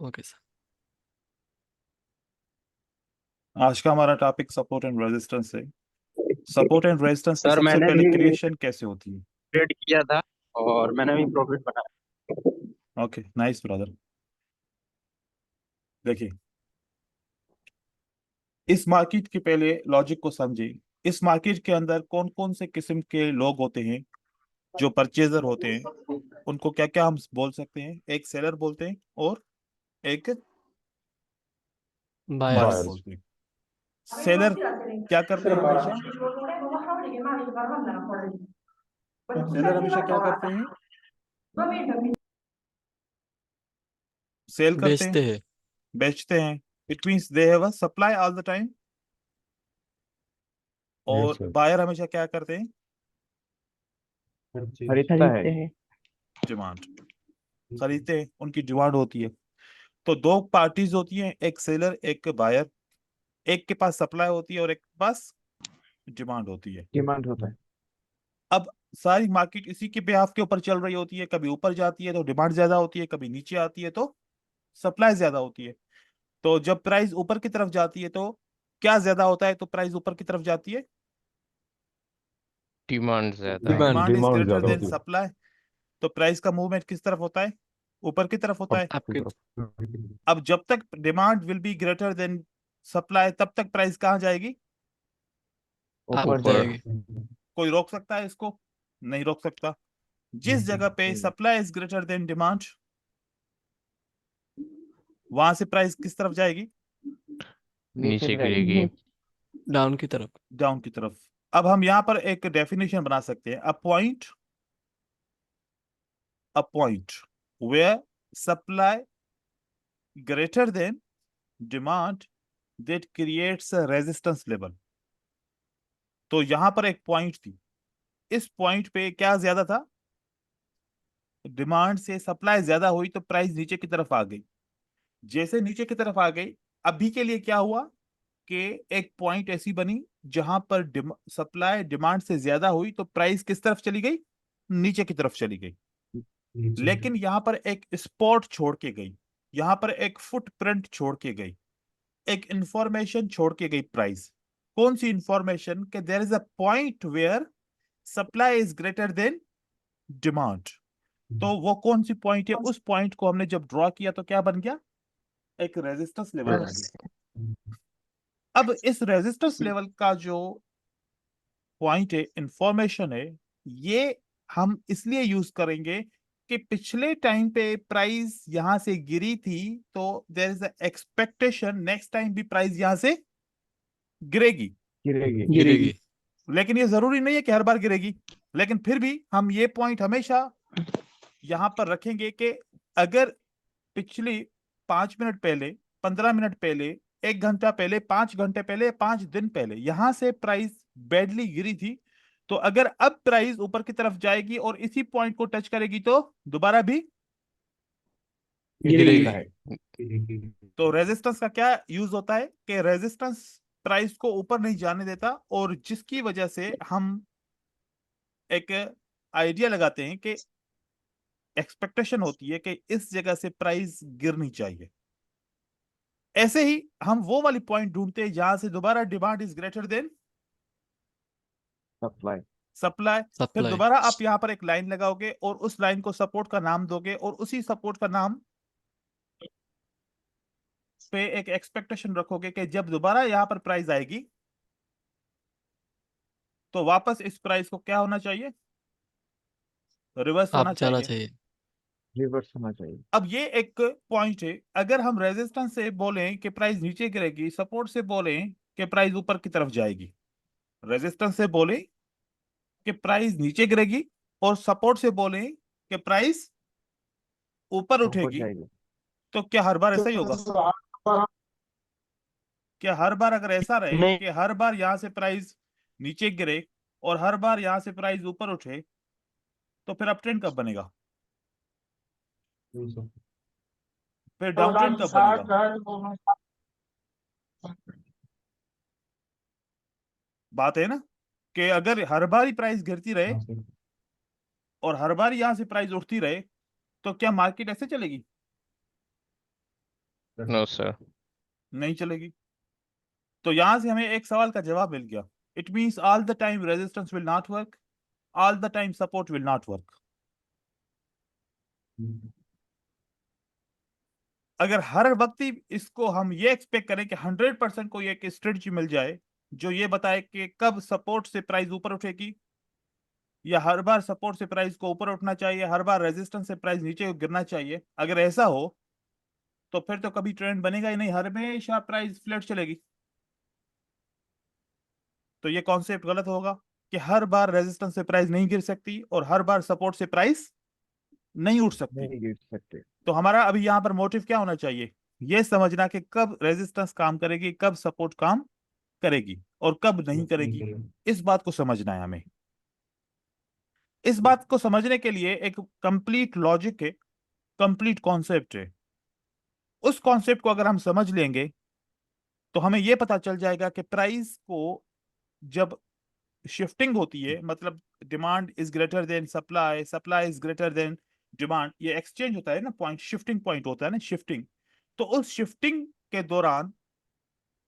Okay sir. आज का हमारा टॉपिक सपोर्ट एंड रेजिस्टेंस है। सपोर्ट एंड रेजिस्टेंस की सर सबसे मैंने पहले भी क्रिएशन कैसे होती है? ट्रेड किया था और मैंने भी प्रॉफिट बनाया। Okay, nice brother. देखिए, इस मार्केट के पहले लॉजिक को समझे। इस मार्केट के अंदर कौन कौन से किस्म के लोग होते हैं जो परचेजर होते हैं? उनको क्या क्या हम बोल सकते हैं? एक सेलर बोलते हैं और एक बायर बायर्स। बोलते हैं। सेलर क्या करते हैं हमेशा? सेलर हमेशा क्या करते हैं? सेल करते हैं, बेचते हैं। बेचते हैं। It means they have a supply all the time. और बायर हमेशा क्या करते हैं? खरीदता है। डिमांड। खरीदते हैं, उनकी डिमांड होती है। तो दो पार्टीज होती हैं, एक सेलर एक बायर। एक के पास सप्लाई होती है और एक के पास डिमांड होती है। डिमांड होता है। अब सारी मार्केट इसी के बिहाफ के ऊपर चल रही होती है। कभी ऊपर जाती है तो डिमांड ज्यादा होती है, कभी नीचे आती है तो सप्लाई ज्यादा होती है। तो जब प्राइस ऊपर की तरफ जाती है तो क्या ज्यादा होता है? तो प्राइस ऊपर की तरफ जाती है। डिमांड ज्यादा होती demand demand is demand greater ज्यादा देन होती है। सप्लाई। तो प्राइस का मूवमेंट किस तरफ होता है? ऊपर की तरफ होता है। आपके अब जब तक demand will be greater than supply, तब तक प्राइस कहाँ जाएगी? आप ऊपर ऊपर। जाएगी। कोई रोक सकता है इसको? नहीं रोक सकता। जिस जगह पे supply is greater than demand, वहां से प्राइस किस तरफ जाएगी? नीचे गिरेगी। डाउन की तरफ। डाउन की तरफ। अब हम यहां पर एक डेफिनेशन बना सकते हैं। A point where supply greater than demand that creates a resistance level. तो यहां पर एक पॉइंट थी। इस पॉइंट पे क्या ज्यादा था? डिमांड से सप्लाई ज्यादा हुई तो प्राइस नीचे की तरफ आ गई। जैसे नीचे की तरफ आ गई, अभी के लिए क्या हुआ कि एक पॉइंट ऐसी बनी जहां पर सप्लाई डिमांड से ज्यादा हुई तो प्राइस किस तरफ चली गई? नीचे की तरफ चली गई। लेकिन यहां पर एक स्पॉट छोड़ के गई, यहां पर एक फुटप्रिंट छोड़ के गई, एक इंफॉर्मेशन छोड़ के गई प्राइस। कौन सी इंफॉर्मेशन? कि there is a point where supply is greater than demand. तो वो कौन सी पॉइंट है? उस पॉइंट को हमने जब ड्रॉ किया तो क्या बन गया? एक रेजिस्टेंस लेवल बन गया। अब इस रेजिस्टेंस लेवल का जो पॉइंट है, इंफॉर्मेशन है, ये हम इसलिए यूज करेंगे कि पिछले टाइम पे प्राइस यहां से गिरी थी तो there is expectation next time भी प्राइस यहां से गिरेगी। गिरेगी। लेकिन ये जरूरी नहीं है कि हर बार गिरेगी। लेकिन फिर भी हम ये पॉइंट हमेशा यहां पर रखेंगे कि अगर पिछली 5 मिनट पहले, 15 मिनट पहले, 1 घंटा पहले, 5 घंटे पहले, 5 दिन पहले यहां से प्राइस बैडली गिरी थी, तो अगर अब प्राइस ऊपर की तरफ जाएगी और इसी पॉइंट को टच करेगी तो दोबारा भी। गिरेगी। तो रेजिस्टेंस का क्या यूज होता है? कि रेजिस्टेंस प्राइस को ऊपर नहीं जाने देता, और जिसकी वजह से हम एक आइडिया लगाते हैं कि एक्सपेक्टेशन होती है कि इस जगह से प्राइस गिरनी चाहिए। ऐसे ही हम वो वाली पॉइंट ढूंढते हैं जहां से दोबारा demand is greater then supply. फिर सप्लाई। दोबारा आप यहां पर एक लाइन लगाओगे और उस लाइन को सपोर्ट का नाम दोगे, और उसी सपोर्ट का नाम पे एक एक्सपेक्टेशन रखोगे कि जब दोबारा यहां पर प्राइस आएगी तो वापस इस प्राइस को क्या होना चाहिए? रिवर्स होना आप जाना चाहिए। चाहिए। रिवर्स होना चाहिए। अब ये एक पॉइंट है। अगर हम रेजिस्टेंस से बोलें कि प्राइस नीचे गिरेगी, सपोर्ट से बोलें कि प्राइस ऊपर की तरफ जाएगी, रेजिस्टेंस से बोलें कि प्राइस नीचे गिरेगी, और सपोर्ट से बोलें कि प्राइस ऊपर ऊपर उठेगी, जाएगी। तो क्या हर बार ऐसा ही होगा? क्या हर बार अगर ऐसा रहे नहीं। कि हर बार यहां से प्राइस नीचे गिरे और हर बार यहां से प्राइस ऊपर उठे, तो फिर अप ट्रेंड कब बनेगा? फिर डाउन ट्रेंड कब बनेगा? बात है ना कि अगर हर बार ही प्राइस गिरती रहे और हर बार यहां से प्राइस उठती रहे, तो क्या मार्केट ऐसे चलेगी? No sir. नहीं चलेगी। तो यहां से हमें एक सवाल का जवाब मिल गया। It means all the time resistance will not work, all the time support will not work. अगर हर वक्त ही इसको हम ये एक्सपेक्ट करें कि 100% कोई एक स्ट्रेटजी मिल जाए जो ये बताए कि कब सपोर्ट से प्राइस ऊपर उठेगी, या हर बार सपोर्ट से प्राइस को ऊपर उठना चाहिए, हर बार रेजिस्टेंस से प्राइस नीचे गिरना चाहिए, अगर ऐसा हो तो फिर तो कभी ट्रेंड बनेगा ही नहीं, हमेशा प्राइस फ्लैट चलेगी। तो ये कॉन्सेप्ट गलत होगा कि हर बार रेजिस्टेंस से प्राइस नहीं गिर सकती और हर बार सपोर्ट से प्राइस नहीं उठ सकती। नहीं गिर सकते। तो हमारा अभी यहाँ पर मोटिव क्या होना चाहिए, ये समझना कि कब रेजिस्टेंस काम करेगी, कब सपोर्ट काम करेगी और कब नहीं करेगी। इस बात को समझना है हमें। इस बात को समझने के लिए एक कंप्लीट लॉजिक है, कंप्लीट कॉन्सेप्ट है। उस कॉन्सेप्ट को अगर हम समझ लेंगे तो हमें यह पता चल जाएगा कि प्राइस को जब शिफ्टिंग होती है, मतलब demand is greater then supply, supply is greater than demand, ये एक्सचेंज होता है ना, पॉइंट शिफ्टिंग पॉइंट होता है ना, शिफ्टिंग। तो उस शिफ्टिंग के दौरान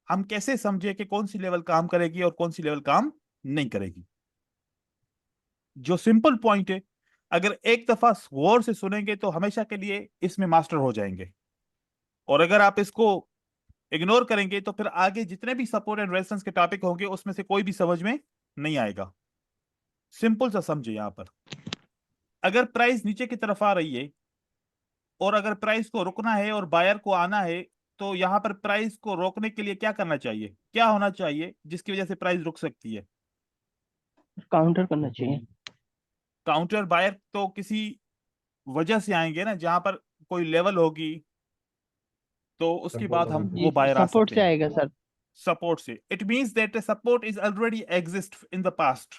हम कैसे समझे कि कौन सी लेवल काम करेगी और कौन सी लेवल काम नहीं करेगी। जो सिंपल पॉइंट है, अगर एक दफा गौर से सुनेंगे तो हमेशा के लिए इसमें मास्टर हो जाएंगे, और अगर आप इसको इग्नोर करेंगे तो फिर आगे जितने भी सपोर्ट एंड रेजिस्टेंस के टॉपिक होंगे उसमें से कोई भी समझ में नहीं आएगा। सिंपल सा समझे, यहां पर अगर प्राइस नीचे की तरफ आ रही है और अगर प्राइस को रुकना है और बायर को आना है, तो यहां पर प्राइस को रोकने के लिए क्या करना चाहिए, क्या होना चाहिए जिसकी वजह से प्राइस रुक सकती है? काउंटर करना चाहिए। काउंटर बायर तो किसी वजह से आएंगे ना, जहां पर कोई लेवल होगी तो उसके बाद हम वो बायर आ सपोर्ट सकते से हैं। आएगा सर। सपोर्ट से, it means that support is already exist in the past.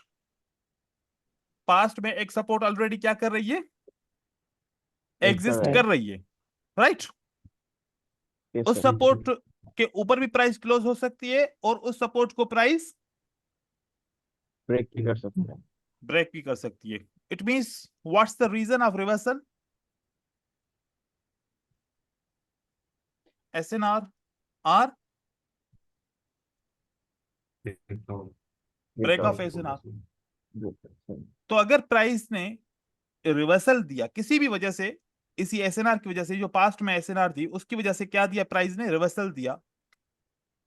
Past में एक सपोर्ट ऑलरेडी क्या कर रही है, एग्जिस्ट कर रही है, राइट। उस सपोर्ट के ऊपर भी प्राइस क्लोज हो सकती है और उस सपोर्ट को प्राइस ब्रेक भी कर सकते हैं। ब्रेक भी कर सकती है। It means what's the reason of reversal? SNR or break of SNR। तो अगर प्राइस ने रिवर्सल दिया किसी भी वजह से, इसी SNR की वजह से, जो पास्ट में SNR थी उसकी वजह से क्या दिया, प्राइस ने रिवर्सल दिया,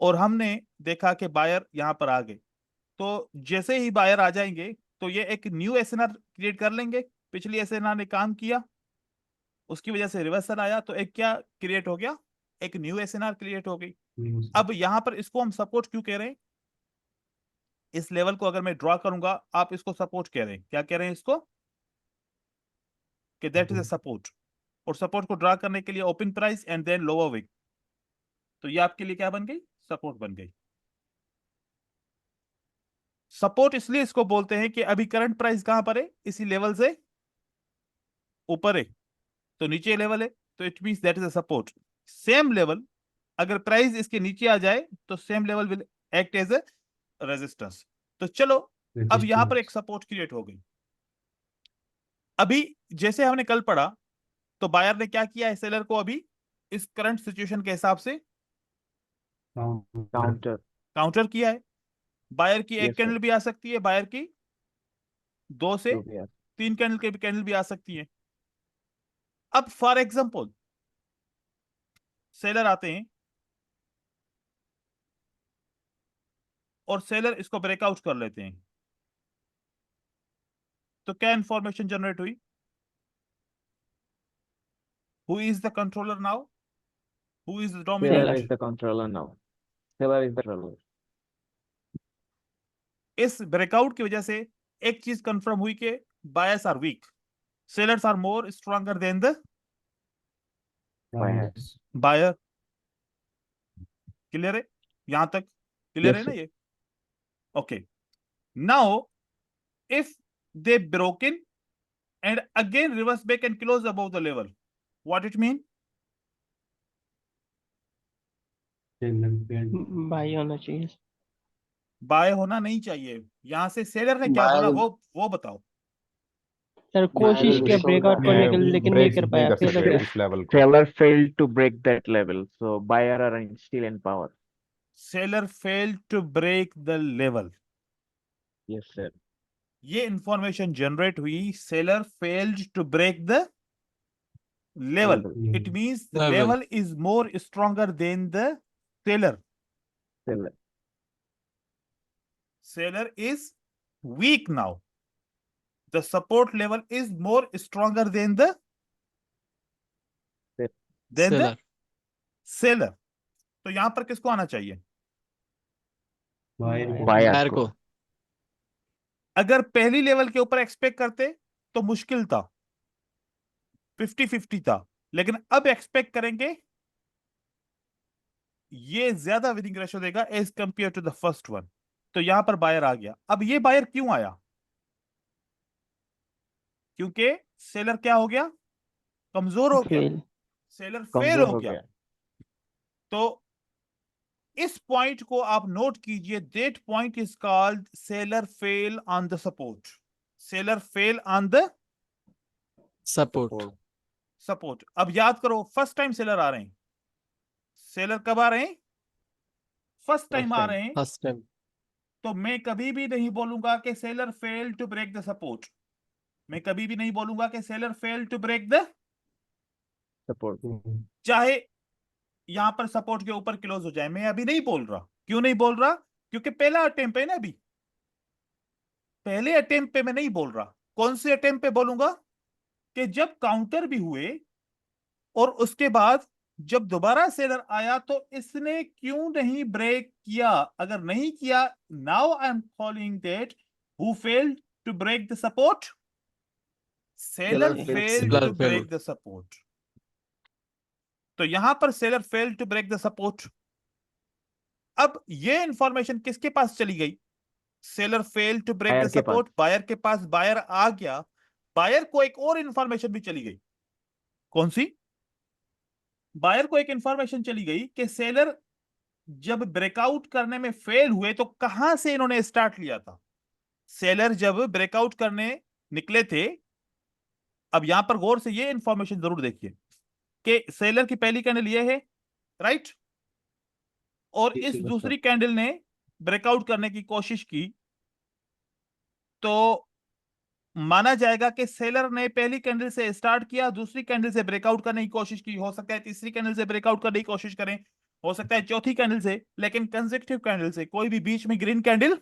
और हमने देखा कि बायर यहां पर आ गए, तो जैसे ही बायर आ जाएंगे तो ये एक न्यू SNR क्रिएट कर लेंगे। पिछली SNR ने काम किया, उसकी वजह से रिवर्सल आया, तो एक क्या क्रिएट हो गया, एक न्यू SNR क्रिएट हो गई। अब यहां पर इसको हम सपोर्ट क्यों कह रहे हैं? इस लेवल को अगर मैं ड्रॉ करूंगा, आप इसको सपोर्ट कह रहे हैं, क्या कह रहे हैं इसको, कि दैट इज अ सपोर्ट। और सपोर्ट को ड्रॉ करने के लिए open price and then lower wick, तो ये आपके लिए क्या बन गई, सपोर्ट बन गई। सपोर्ट इसलिए इसको बोलते हैं कि अभी करंट प्राइस कहां पर है, इसी लेवल से ऊपर है, तो नीचे लेवल है, तो it means that is a support. Same level अगर प्राइस इसके नीचे आ जाए तो same level will act as a resistance. तो चलो, अब यहां पर एक सपोर्ट क्रिएट हो गई। अभी जैसे हमने कल पढ़ा, तो बायर ने क्या किया है, सेलर को अभी इस करंट सिचुएशन के हिसाब से काउंटर। काउंटर किया है। बायर की एक Yes, sir. कैंडल भी आ सकती है, बायर की 2 से जो भी है। 3 कैंडल के भी कैंडल भी आ सकती है। अब फॉर एग्जांपल सेलर आते हैं और सेलर इसको ब्रेकआउट कर लेते हैं, तो क्या इंफॉर्मेशन जनरेट हुई, who is the controller now, who is the Seller dominant? is the controller now. Seller is the controller. इस ब्रेकआउट की वजह से एक चीज कंफर्म हुई कि buyers are weak, sellers are more stronger than the Buyers. Buyer. Clear है यहां तक, क्लियर Yes, है ना sir. ये? Okay, now if they broken and again reverse back and close above the level, what it mean? By होना चाहिए। Bye होना नहीं चाहिए। यहां से सेलर ने क्या Buy बोला वो बताओ। सर कोशिश किया ब्रेकआउट करने के लिए लेकिन नहीं कर पाया कर फेलर सके हुआ उस लेवल को। Seller failed to break that level, so buyer are still in power. Seller fail to break the level. Yes, sir. ये इंफॉर्मेशन जनरेट हुई, seller failed to break the level. It means the Level. Level is more stronger than the seller. Seller. Seller is weak now. The support level is more stronger than the Seller. seller. तो यहां पर किसको आना चाहिए? Buyer buyer को. को। अगर पहली लेवल के ऊपर एक्सपेक्ट करते तो मुश्किल था, 50-50 था, लेकिन अब एक्सपेक्ट करेंगे ये ज्यादा विनिंग रेशो देगा as compare to the first one. तो यहां पर बायर आ गया। अब ये बायर क्यों आया? क्योंकि सेलर क्या हो गया? कमजोर हो गया, फेल सेलर फेल कमजोर हो हो गया। गया. तो इस पॉइंट को आप नोट कीजिए, that point is called seller fell on the support. Seller fell on the support. Support. अब याद करो, फर्स्ट टाइम सेलर आ रहे हैं। सेलर कब आ रहे हैं? फर्स्ट टाइम आ time. रहे हैं। First time. तो मैं कभी भी नहीं बोलूंगा कि seller fail to break the support. मैं कभी भी नहीं बोलूंगा कि seller fail to break the, Support. चाहे यहां पर सपोर्ट के ऊपर क्लोज हो जाए, मैं अभी नहीं बोल रहा। क्यों नहीं बोल रहा? क्योंकि पहला अटेम्प्ट है ना, अभी पहले अटेम्प्ट पे मैं नहीं बोल रहा। कौन से अटेम्प्ट पे बोलूंगा? कि जब काउंटर भी हुए और उसके बाद जब दोबारा सेलर आया तो इसने क्यों नहीं ब्रेक किया। अगर नहीं किया, now I am calling that who failed to break the support? Seller Seller failed Seller to break failed. The support. तो यहां पर seller failed to break the support. अब ये इंफॉर्मेशन किसके पास चली गई? Seller fail to break the Buyer के पास. सपोर्ट, बायर के पास। बायर आ गया, बायर को एक और इंफॉर्मेशन भी चली गई। कौन सी? बायर को एक इंफॉर्मेशन चली गई कि सेलर जब ब्रेकआउट करने में फेल हुए तो कहां से इन्होंने स्टार्ट लिया था। सेलर जब ब्रेकआउट करने निकले थे, अब यहां पर गौर से ये इंफॉर्मेशन जरूर देखिए कि सेलर की पहली कैंडल ये है, राइट, और इस दूसरी कैंडल ने ब्रेकआउट करने की कोशिश की, तो माना जाएगा कि सेलर ने पहली कैंडल से स्टार्ट किया, दूसरी कैंडल से ब्रेकआउट करने की कोशिश की, हो सकता है तीसरी कैंडल से ब्रेकआउट करने की कोशिश करें, हो सकता है चौथी कैंडल से, लेकिन कंसेक्यूटिव कैंडल से, कोई भी बीच में ग्रीन कैंडल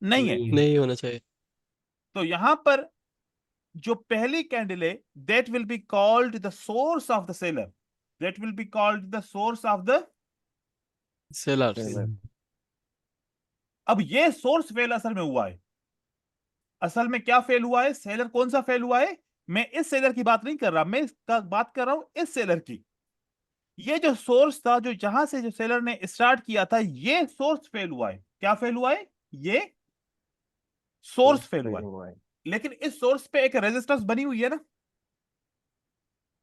नहीं है। नहीं होना चाहिए। तो यहां पर जो पहली कैंडल है, that will be called the source of the seller. That will be called the source of the. Seller. Seller. अब ये सोर्स फेल असल में हुआ है। असल में क्या फेल हुआ है? सेलर कौन सा फेल हुआ है? मैं इस सेलर की बात नहीं कर रहा, मैं इसका बात कर रहा हूं इस सेलर की। ये जो सोर्स था, जो जहां से जो सेलर ने स्टार्ट किया था, ये सोर्स फेल हुआ है। क्या फेल हुआ है? ये सोर्स फेल हुआ है। लेकिन इस सोर्स पे एक रेजिस्टेंस बनी हुई है ना।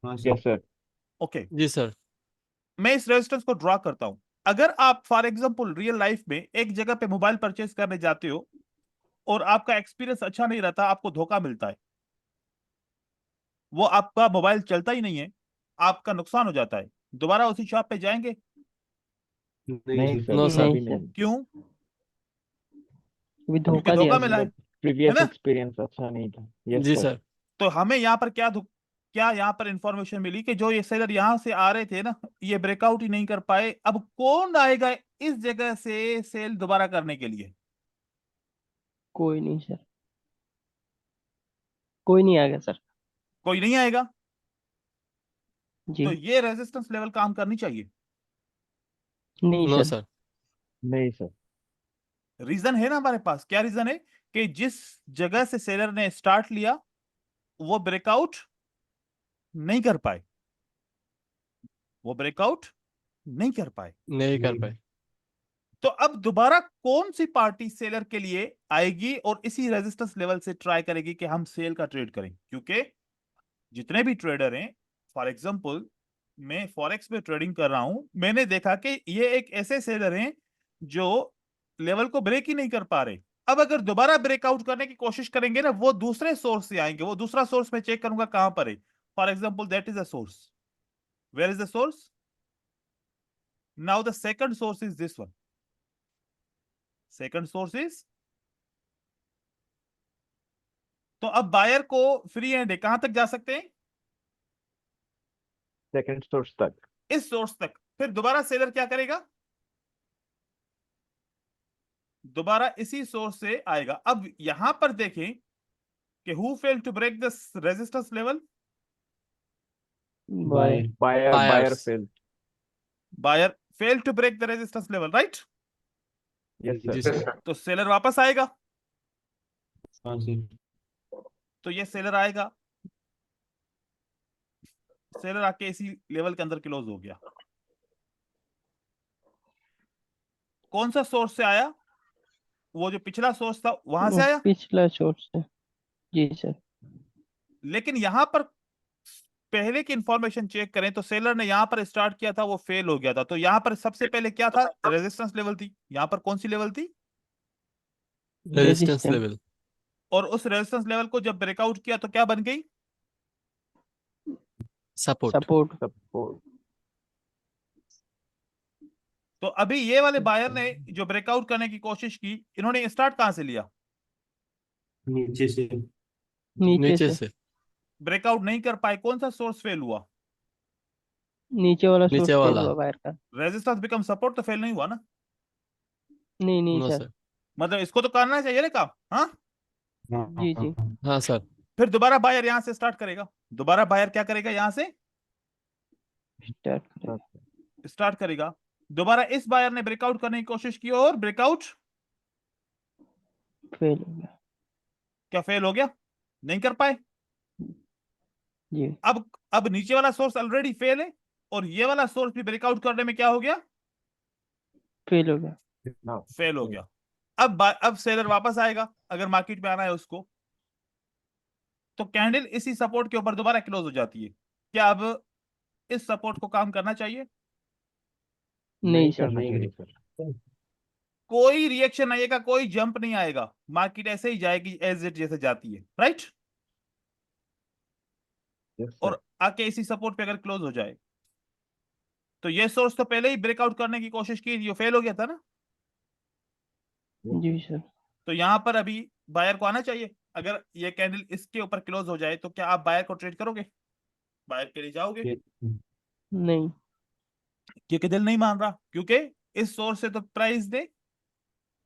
Yes, sir. ओके, जी सर। मैं इस रेजिस्टेंस को ड्रॉ करता हूं। अगर आप फॉर एग्जांपल रियल लाइफ में एक जगह पे मोबाइल परचेज करने जाते हो और आपका एक्सपीरियंस अच्छा नहीं रहता, आपको धोखा मिलता है, वो आपका मोबाइल चलता ही नहीं है, आपका नुकसान हो जाता है, दोबारा उसी शॉप पे जाएंगे? नहीं सर. No, sir. अभी नहीं. क्यों? अभी क्योंकि धोखा धोखा दिया मिला है। Previous ना? experience अच्छा नहीं था. Yes, जी sir. सर। तो हमें यहाँ पर क्या यहाँ पर इंफॉर्मेशन मिली कि जो ये सेलर यहाँ से आ रहे थे ना, ये ब्रेकआउट ही नहीं कर पाए। अब कौन आएगा इस जगह से सेल दोबारा करने के लिए? कोई नहीं सर, कोई नहीं आ गया सर कोई नहीं आएगा। जी। तो ये रेजिस्टेंस लेवल काम करनी चाहिए। नहीं नो सर, सर। नहीं सर. रीजन है ना हमारे पास। क्या रीजन है? कि जिस जगह से सेलर ने स्टार्ट लिया वो ब्रेकआउट नहीं कर पाए, वो ब्रेकआउट नहीं कर पाए। नहीं कर पाए। तो अब दोबारा कौन सी पार्टी सेलर के लिए आएगी और इसी रेजिस्टेंस लेवल से ट्राई करेगी कि हम सेल का ट्रेड करें? क्योंकि जितने भी ट्रेडर हैं, फॉर एग्जांपल मैं फॉरेक्स में ट्रेडिंग कर रहा हूं, मैंने देखा कि ये एक ऐसे सेलर हैं जो लेवल को ब्रेक ही नहीं कर पा रहे। अब अगर दोबारा ब्रेकआउट करने की कोशिश करेंगे ना, वो दूसरे सोर्स से आएंगे, वो दूसरा सोर्स मैं चेक करूंगा कहां पर है। For example that is a source, where is the source? Now the second source is this one, second source is, तो अब बायर को फ्री हैंड है, कहां तक जा सकते हैं? सेकंड सोर्स तक। इस सोर्स तक। फिर दोबारा सेलर क्या करेगा? दोबारा इसी सोर्स से आएगा। अब यहां पर देखें कि who fail to break the resistance level? Buy. Buyer Buyers. Fail. Buyer fail to break the resistance level, right? Yes जी सर। सर। तो सेलर वापस आएगा, तो ये सेलर आएगा, सेलर आके इसी लेवल के अंदर क्लोज हो गया। कौन सा सोर्स से आया? वो जो पिछला सोर्स था वहां से आया। पिछला सोर्स है। जी सर। लेकिन यहां पर पहले की इंफॉर्मेशन चेक करें तो सेलर ने यहां पर स्टार्ट किया था, वो फेल हो गया था। तो यहां पर सबसे पहले क्या था? रेजिस्टेंस लेवल थी। यहां पर कौन सी लेवल थी? Resistance Resistance. लेवल। और उस रेजिस्टेंस लेवल को जब ब्रेकआउट किया तो क्या बन गई? सपोर्ट। सपोर्ट। सपोर्ट। तो अभी ये वाले बायर ने जो ब्रेकआउट करने की कोशिश की, इन्होंने स्टार्ट कहां से लिया? नीचे नीचे से। से। ब्रेकआउट नहीं कर पाए, कौन सा सोर्स फेल हुआ? नीचे वाला सोर्स नीचे फेल वाला। हुआ बायर का। रेजिस्टेंस बिकम सपोर्ट, तो फेल नहीं हुआ ना? नहीं नो सर। सर। मतलब इसको तो करना चाहिए ना काम, हाँ? जी जी। हाँ सर। फिर दोबारा बायर यहां से स्टार्ट करेगा। दोबारा बायर क्या करेगा? यहां से स्टार्ट करें। स्टार्ट करेगा। दोबारा इस बायर ने ब्रेकआउट करने की कोशिश की और ब्रेकआउट फेल हो गया। क्या फेल हो गया? नहीं कर पाए। जी। अब नीचे वाला सोर्स ऑलरेडी फेल है, और ये वाला सोर्स भी ब्रेकआउट करने में क्या हो गया? फेल हो गया। फेल हो गया। अब सेलर वापस आएगा अगर मार्केट में आना है उसको, तो कैंडल इसी सपोर्ट के ऊपर दोबारा क्लोज हो जाती है। क्या अब इस सपोर्ट को काम करना चाहिए? नहीं सर। करना चाहिए सर। कोई रिएक्शन आएगा, कोई जंप नहीं आएगा, मार्केट ऐसे ही जाएगी एज इट जैसे जाती है, राइट? Yes sir. और आके इसी सपोर्ट पे अगर क्लोज हो जाए, तो ये सोर्स तो पहले ही ब्रेकआउट करने की कोशिश की थी, ये फेल हो गया था ना? जी सर। तो यहां पर अभी बायर को आना चाहिए। अगर ये कैंडल इसके ऊपर क्लोज हो जाए तो क्या आप बायर को ट्रेड करोगे? बायर के लिए जाओगे? नहीं। क्योंकि दिल नहीं मान रहा, क्योंकि इस सोर्स से तो प्राइस ने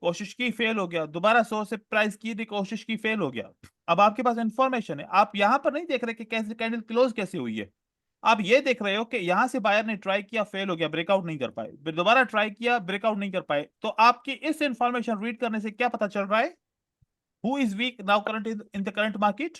कोशिश की, फेल हो गया। दोबारा सोर्स से प्राइस की थी, कोशिश की, फेल हो गया। अब आपके पास इंफॉर्मेशन है, आप यहां पर नहीं देख रहे कि कैसे कैंडल क्लोज कैसे हुई है। आप ये देख रहे हो कि यहां से बायर ने ट्राई किया, फेल हो गया, ब्रेकआउट नहीं कर पाए, फिर दोबारा ट्राई किया, ब्रेकआउट नहीं कर पाए। तो आपकी इस इंफॉर्मेशन रीड करने से क्या पता चल रहा है? Who is weak now current in the current market?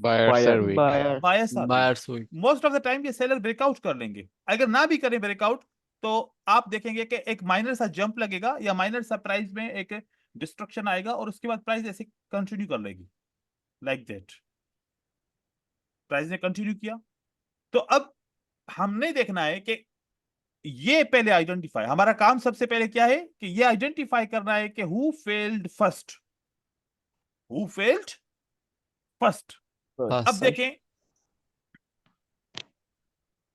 Buyers are weak. Buyer. Buyers are buyers हुई। मोस्ट ऑफ द टाइम ये सेलर ब्रेकआउट कर लेंगे। अगर ना भी करें ब्रेकआउट, तो आप देखेंगे कि एक माइनर सा जंप लगेगा या माइनर सा प्राइस में एक डिस्ट्रक्शन आएगा, और उसके बाद प्राइस ऐसे कंटिन्यू कर लेगी, लाइक दैट। प्राइस ने कंटिन्यू किया, तो अब हमने देखना है कि ये पहले आइडेंटिफाई, हमारा काम सबसे पहले क्या है कि ये आइडेंटिफाई करना है कि who failed first, who failed first. हाँ अब सर। देखें,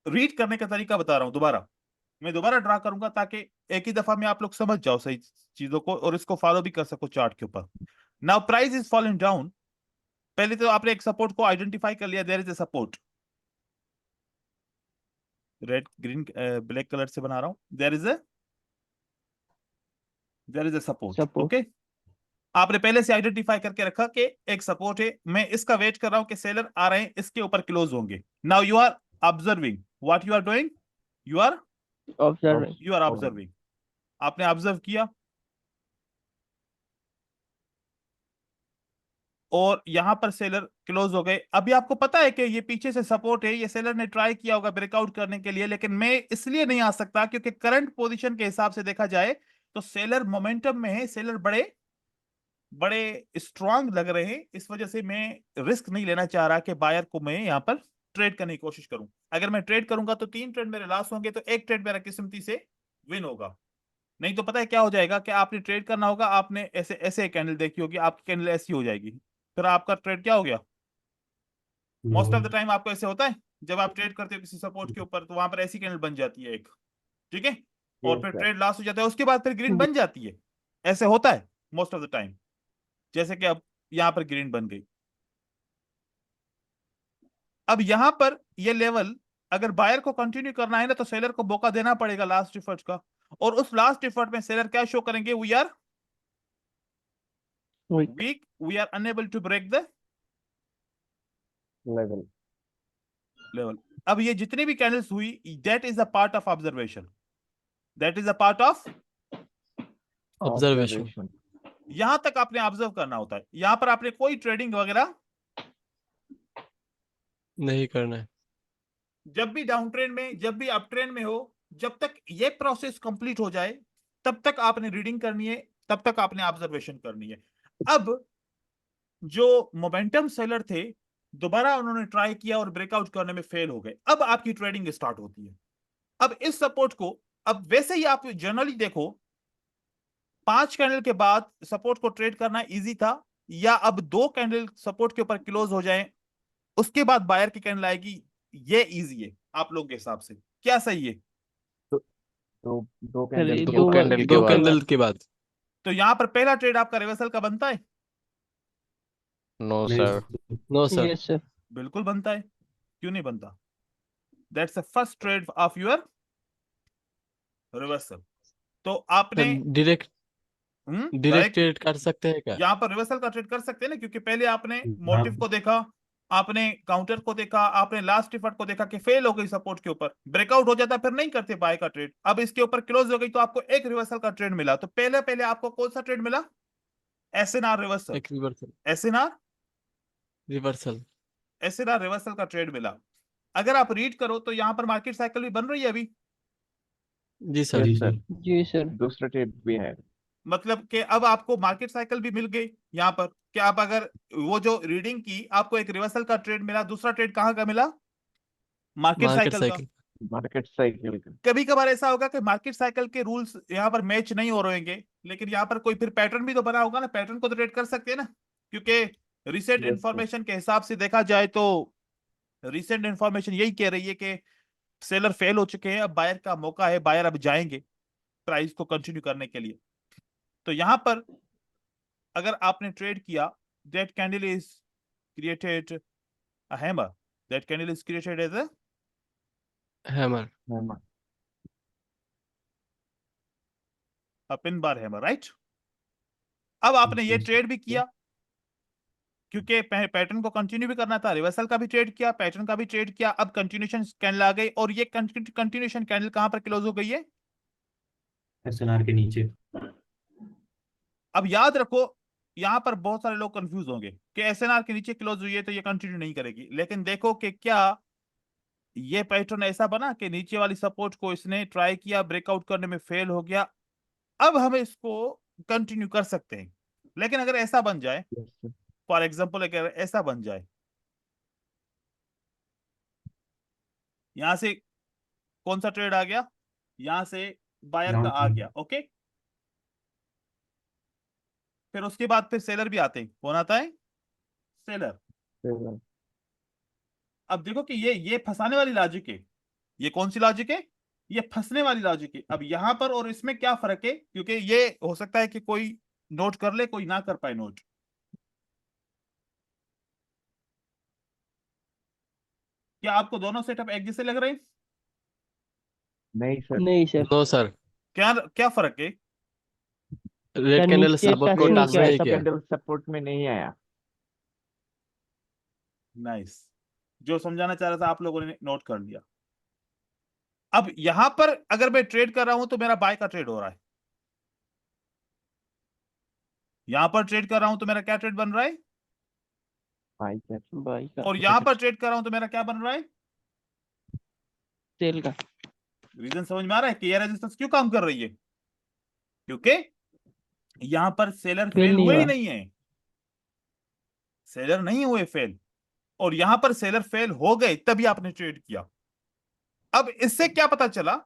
रीड करने का तरीका बता रहा हूं दोबारा, मैं दोबारा ड्रा करूंगा ताकि एक ही दफा में आप लोग समझ जाओ सही चीजों को, और इसको फॉलो भी कर सको चार्ट के ऊपर। Now price is falling down. पहले तो आपने एक सपोर्ट को आइडेंटिफाई कर लिया, there is a support, red green black colour से बना रहा हूं, there is a support, Support. Okay? आपने पहले से आइडेंटिफाई करके रखा कि एक सपोर्ट है, मैं इसका वेट कर रहा हूं कि सेलर आ रहे हैं, इसके ऊपर क्लोज होंगे। Now you are observing, what you are doing, you are observing. Observing. आपने ऑब्जर्व किया, और यहां पर सेलर क्लोज हो गए। अभी आपको पता है कि ये पीछे से सपोर्ट है, ये सेलर ने ट्राई किया होगा ब्रेकआउट करने के लिए, लेकिन मैं इसलिए नहीं आ सकता क्योंकि करंट पोजीशन के हिसाब से देखा जाए तो सेलर मोमेंटम में है, सेलर बड़े बड़े स्ट्रांग लग रहे हैं। इस वजह से मैं रिस्क नहीं लेना चाह रहा कि बायर को मैं यहां पर ट्रेड करने की कोशिश करूं। अगर मैं ट्रेड करूंगा तो 3 ट्रेड मेरे लॉस होंगे, तो एक ट्रेड मेरा किस्मती से विन होगा। नहीं तो पता है क्या हो जाएगा कि आपने ट्रेड करना होगा, आपने ऐसे ऐसे कैंडल देखी होगी, आपकी कैंडल ऐसी हो जाएगी, फिर आपका ट्रेड क्या हो गया। मोस्ट ऑफ द टाइम आपको ऐसे होता है जब आप ट्रेड करते हो किसी सपोर्ट के ऊपर, तो वहां पर ऐसी कैंडल बन जाती है एक, ठीक है, और Yes, फिर sir. ट्रेड लॉस हो जाता है, उसके बाद फिर ग्रीन बन जाती है, ऐसे होता है मोस्ट ऑफ द टाइम, जैसे कि अब यहां पर ग्रीन बन गई। अब यहां पर ये लेवल अगर बायर को कंटिन्यू करना है ना, तो सेलर को मौका देना पड़ेगा लास्ट एफर्ट का, और उस लास्ट एफर्ट में सेलर क्या शो करेंगे, we are Weak. Weak, we are unable to break the Level. Level. अब ये जितनी भी कैंडल्स हुई, that is a part of observation, that is a part of, Observation. यहां तक आपने ऑब्जर्व करना होता है, यहां पर आपने कोई ट्रेडिंग वगैरह, नहीं करना है। जब भी डाउन ट्रेंड में, जब भी अप ट्रेंड में हो, जब तक ये प्रोसेस कंप्लीट हो जाए तब तक आपने रीडिंग करनी है, तब तक आपने ऑब्जर्वेशन करनी है। अब जो मोमेंटम सेलर थे, दोबारा उन्होंने ट्राई किया और ब्रेकआउट करने में फेल हो गए, अब आपकी ट्रेडिंग स्टार्ट होती है। अब इस सपोर्ट को, अब वैसे ही आप जनरली देखो 5 कैंडल के बाद सपोर्ट को ट्रेड करना इजी था, या अब 2 कैंडल सपोर्ट के ऊपर क्लोज हो जाएं उसके बाद बायर की कैंडल आएगी, ये इजी है आप लोगों के हिसाब से, क्या सही है। दो दो सर, कैंडल ये के दो बाद। कैंडल के दो बाद। कैंडल कैंडल के बाद। तो यहां पर पहला ट्रेड आपका रिवर्सल का बनता है, no sir. No sir. Yes, sir. बिल्कुल बनता है, क्यों नहीं बनता। That's the first trade of your reversal. तो आपने डायरेक्ट डायरेक्ट डायरेक्ट ट्रेड कर सकते हैं क्या? यहाँ पर रिवर्सल का ट्रेड कर सकते हैं ना, क्योंकि पहले आपने मोटिव को देखा, आपने काउंटर को देखा, आपने लास्ट एफर्ट को देखा कि फेल हो गई सपोर्ट के ऊपर, ब्रेकआउट हो जाता फिर नहीं करते बाय का ट्रेड, अब इसके ऊपर क्लोज हो गई तो आपको एक रिवर्सल का ट्रेड मिला। तो पहले पहले आपको कौन सा ट्रेड मिला, एसएनआर रिवर्सल, एक reversal. SNR reversal. SNR reversal का ट्रेड मिला। अगर आप रीड करो तो यहाँ पर मार्केट साइकिल भी बन रही है अभी, जी सर। Yes, sir. जी सर। दूसरा ट्रेड भी है। मतलब कि अब आपको मार्केट साइकिल भी मिल गई यहाँ पर, कि आप अगर वो जो रीडिंग की, आपको एक रिवर्सल का ट्रेड मिला, दूसरा ट्रेड कहाँ का मिला, मार्केट मार्केट साइकिल का। साइकिल। मार्केट साइकिल का। कभी कभार ऐसा होगा कि मार्केट साइकिल के रूल्स यहाँ पर मैच नहीं हो रहे होंगे, लेकिन यहाँ पर कोई फिर पैटर्न भी तो बना होगा ना, पैटर्न को तो ट्रेड कर सकते हैं ना, क्योंकि रिसेंट Yes, sir. इंफॉर्मेशन के हिसाब से देखा जाए तो रिसेंट इंफॉर्मेशन यही कह रही है कि सेलर फेल हो चुके हैं, अब बायर का मौका है, बायर अब जाएंगे प्राइस को कंटिन्यू करने के लिए। तो यहाँ पर अगर आपने ट्रेड किया, that candle is created a hammer, that candle is created as hammer. A pin bar hammer, right. अब आपने ये ट्रेड भी किया, क्योंकि पैटर्न को कंटिन्यू भी करना था, रिवर्सल का भी ट्रेड किया, पैटर्न का भी ट्रेड किया, अब कंटिन्यूशन कैंडल आ गई, और ये कंटिन्यूशन कैंडल कहां पर क्लोज हो गई है, एसएनआर के नीचे। अब याद रखो यहां पर बहुत सारे लोग कंफ्यूज होंगे कि एसएनआर के नीचे क्लोज हुई है तो ये कंटिन्यू नहीं करेगी, लेकिन देखो कि क्या ये पैटर्न ऐसा बना कि नीचे वाली सपोर्ट को इसने ट्राई किया, ब्रेकआउट करने में फेल हो गया, अब हम इसको कंटिन्यू कर सकते हैं। लेकिन अगर ऐसा बन जाए, Yes, sir. फॉर एग्जाम्पल अगर ऐसा बन जाए, यहां से कौन सा ट्रेड आ गया, यहां से बायर का आ गया, ओके, फिर उसके बाद फिर सेलर भी आते हैं, कौन आता है, सेलर। Seven. अब देखो कि ये फंसाने वाली लॉजिक है, ये कौन सी लॉजिक है, ये फंसने वाली लॉजिक है। अब यहां पर और इसमें क्या फर्क है, क्योंकि ये हो सकता है कि कोई नोट कर ले, कोई ना कर पाए नोट। क्या आपको दोनों सेटअप एक जैसे लग रहे हैं, नहीं सर। नहीं सर। No sir. क्या क्या फर्क है, रेड सर, कैंडल नीचे सपोर्ट को टच नहीं टच किया नहीं सब किया। कैंडल सपोर्ट में नहीं आया। नाइस, जो समझाना चाह रहा था आप लोगों ने नोट कर लिया। अब यहां पर अगर मैं ट्रेड कर रहा हूं तो मेरा बाय का ट्रेड हो रहा है, यहां पर ट्रेड कर रहा हूं तो मेरा क्या ट्रेड बन रहा है, बाई का। बाई का। और यहां पर ट्रेड कर रहा हूं तो मेरा क्या बन रहा है। सेल का। रीजन समझ में आ रहा है कि ये रेजिस्टेंस क्यों काम कर रही है, क्योंकि यहां पर सेलर फेल फेल नहीं हुए ही हुआ। नहीं है, सेलर नहीं हुए फेल, और यहां पर सेलर फेल हो गए तभी आपने ट्रेड किया। अब इससे क्या पता चला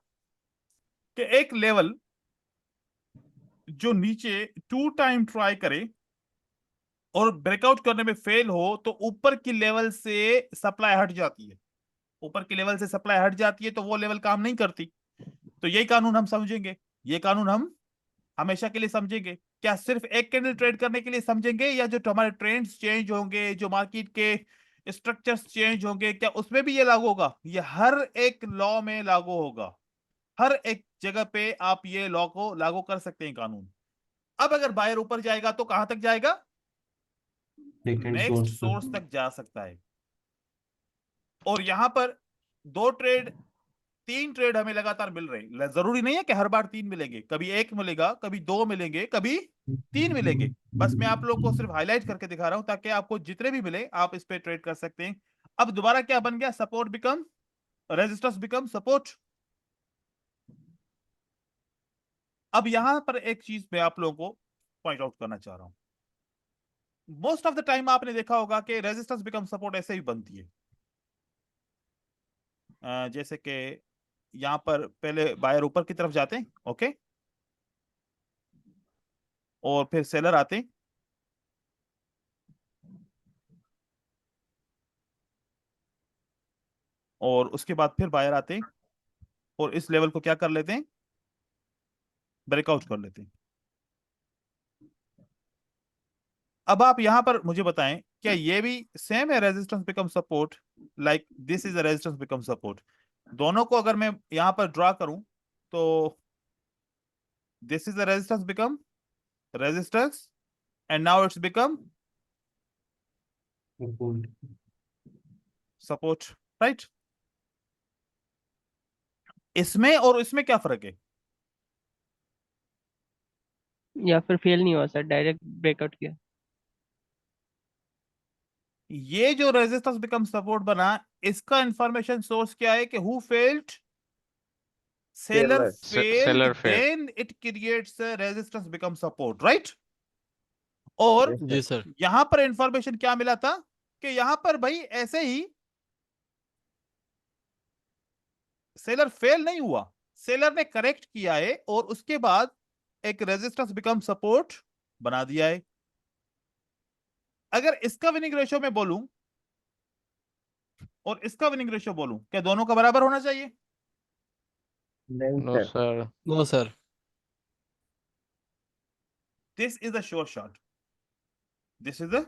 कि एक लेवल जो नीचे 2 टाइम ट्राई करे और ब्रेकआउट करने में फेल हो तो ऊपर की लेवल से सप्लाई हट जाती है, ऊपर की लेवल से सप्लाई हट जाती है तो वो लेवल काम नहीं करती। तो यही कानून हम समझेंगे, ये कानून हम हमेशा के लिए समझेंगे। क्या सिर्फ एक कैंडल ट्रेड करने के लिए समझेंगे, या जो हमारे ट्रेंड्स चेंज होंगे, जो मार्केट के स्ट्रक्चर्स चेंज होंगे, क्या उसमें भी ये लागू होगा? ये हर एक लॉ में लागू होगा, हर एक जगह पे आप ये लॉ को लागू कर सकते हैं, कानून। अब अगर बायर ऊपर जाएगा तो कहां तक जाएगा? सेकंड नेक्स्ट सोर्स सोर्स तक जा सकता है। और यहां पर 2 ट्रेड 3 ट्रेड हमें लगातार मिल रहे हैं, जरूरी नहीं है कि हर बार 3 मिलेंगे, कभी 1 मिलेगा, कभी 2 मिलेंगे, कभी 3 मिलेंगे। बस मैं आप लोगों को सिर्फ हाईलाइट करके दिखा रहा हूं ताकि आपको जितने भी मिले आप इस पे ट्रेड कर सकते हैं। अब दोबारा क्या बन गया? Support become resistance become support. अब यहां पर एक चीज मैं आप लोगों को पॉइंट आउट करना चाह रहा हूं। मोस्ट ऑफ द टाइम आपने देखा होगा कि रेजिस्टेंस बिकम सपोर्ट ऐसे ही बनती है। जैसे कि यहां पर पहले बायर ऊपर की तरफ जाते हैं, ओके, और फिर सेलर आते हैं, और उसके बाद फिर बायर आते हैं और इस लेवल को क्या कर लेते हैं? ब्रेकआउट कर लेते हैं। अब आप यहां पर मुझे बताएं, क्या ये भी सेम है resistance become support? Like this is a resistance become support. दोनों को अगर मैं यहां पर ड्रा करूं तो this is a resistance become resistance and now it's become support, right? इसमें और इसमें क्या फर्क है? या फिर फेल नहीं हुआ सर, डायरेक्ट ब्रेकआउट किया। ये जो रेजिस्टेंस बिकम सपोर्ट बना, इसका इंफॉर्मेशन सोर्स क्या है? कि who failed? Seller failed, seller failed. Then it creates resistance become support, right? और जी सर। यहां पर इंफॉर्मेशन क्या मिला था? कि यहां पर भाई ऐसे ही सेलर फेल नहीं हुआ, सेलर ने करेक्ट किया है और उसके बाद एक रेजिस्टेंस बिकम सपोर्ट बना दिया है। अगर इसका विनिंग रेशियो में बोलूं और इसका विनिंग रेशियो बोलूं, क्या दोनों का बराबर होना चाहिए? No, sir. No sir. This is a sure shot, this is a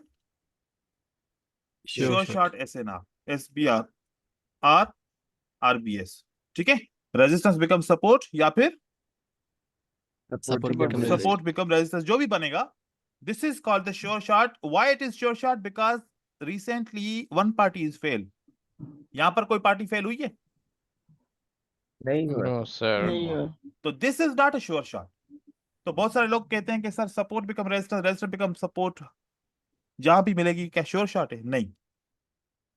sure sure shot. Shot SNR SBR or RBS, ठीक है? रेजिस्टेंस बिकम सपोर्ट या फिर support become support become resistance, जो भी बनेगा, this is called the sure shot. Why it is sure shot? Because recently one party is fail. यहां पर कोई पार्टी फेल हुई है? No, sir. नहीं हुआ। तो this is not a sure shot. तो बहुत सारे लोग कहते हैं कि sir support become resistance, resistance become support जहां भी मिलेगी क्या श्योर शॉट है? नहीं,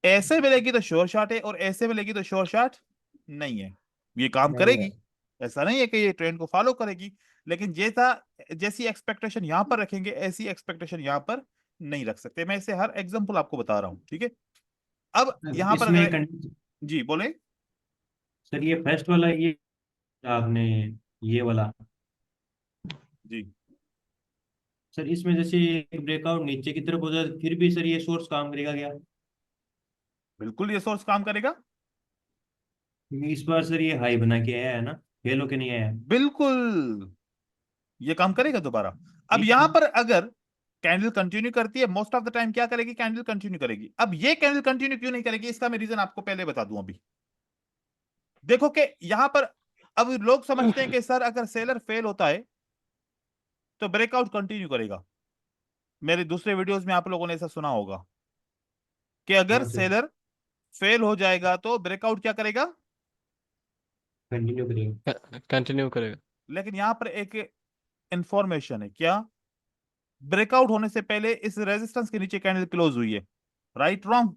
ऐसे मिलेगी तो श्योर शॉट है और ऐसे मिलेगी तो श्योर शॉट नहीं है। ये काम करेगी, ऐसा नहीं है कि ये ट्रेंड को फॉलो करेगी, लेकिन जैसी एक्सपेक्टेशन यहां पर रखेंगे ऐसी एक्सपेक्टेशन यहां पर नहीं रख सकते। मैं इसे हर एग्जांपल आपको बता रहा हूं, ठीक है? अब यहां पर इसमें अगर जी बोले। सर ये फर्स्ट वाला, ये आपने ये वाला जी सर, इसमें जैसे एक ब्रेकआउट नीचे की तरफ हो जाए फिर भी सर ये सोर्स काम करेगा क्या? बिल्कुल ये सोर्स काम करेगा, क्योंकि इस बार सर ये हाई बना के आया है ना, फेल होके नहीं आया। बिल्कुल ये काम करेगा दोबारा। अब यहां पर अगर कैंडल कंटिन्यू करती है, मोस्ट ऑफ द टाइम क्या करेगी? कैंडल कंटिन्यू करेगी। अब ये कैंडल कंटिन्यू क्यों नहीं करेगी, इसका मैं रीजन आपको पहले बता दूं। अभी देखो कि यहां पर अब लोग समझते हैं कि सर अगर सेलर फेल होता है तो ब्रेकआउट कंटिन्यू करेगा। मेरे दूसरे वीडियोस में आप लोगों ने ऐसा सुना होगा कि अगर हाँ सर, सेलर फेल हो जाएगा तो ब्रेकआउट क्या करेगा? कंटिन्यू करेंगे। कंटिन्यू करेगा। लेकिन यहां पर एक इंफॉर्मेशन है, क्या? ब्रेकआउट होने से पहले इस रेजिस्टेंस के नीचे कैंडल क्लोज हुई है, right wrong?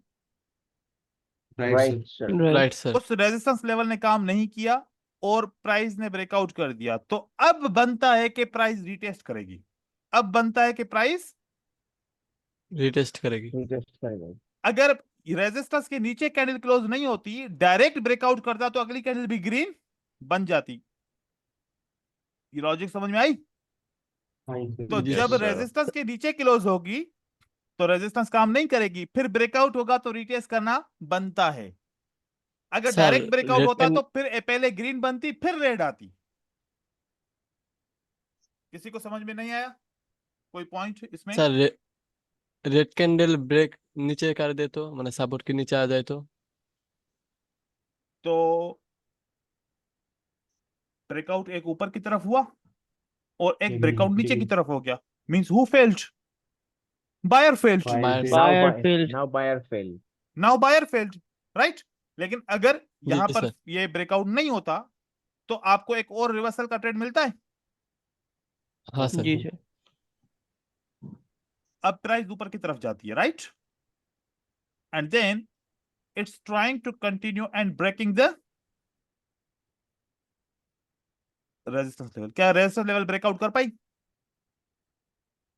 Right sir. Right sir. उस रेजिस्टेंस लेवल ने काम नहीं किया और प्राइस ने ब्रेकआउट कर दिया, तो अब बनता है कि प्राइस रीटेस्ट करेगी। अब बनता है कि प्राइस रीटेस्ट करेगी। अगर रेजिस्टेंस के नीचे कैंडल क्लोज नहीं होती, डायरेक्ट ब्रेकआउट करता तो अगली कैंडल भी ग्रीन बन जाती। ये लॉजिक समझ में आई? तो जी जब sir. रेजिस्टेंस के नीचे क्लोज होगी तो रेजिस्टेंस काम नहीं करेगी, फिर ब्रेकआउट होगा तो रिटेस्ट करना बनता है। अगर सर डायरेक्ट ब्रेकआउट रेड होता कैंड तो फिर पहले ग्रीन बनती फिर रेड आती। किसी को समझ में नहीं आया कोई पॉइंट इसमें? सर रेड कैंडल ब्रेक नीचे कर दे तो मतलब सपोर्ट के नीचे आ जाए तो ब्रेकआउट एक ऊपर की तरफ हुआ और एक ब्रेकआउट नीचे की तरफ हो गया, means who failed? Buyer failed. Buyer Now Buyer buy, failed. now buyer fail. Now buyer failed, right. लेकिन अगर यहां जी पर सर। ये ब्रेकआउट नहीं होता तो आपको एक और रिवर्सल का ट्रेड मिलता है। हाँ सर। जी सर। अब प्राइस ऊपर की तरफ जाती है, right, and then it's trying to continue and breaking the resistance level. क्या रेजिस्टेंस लेवल ब्रेकआउट कर पाई?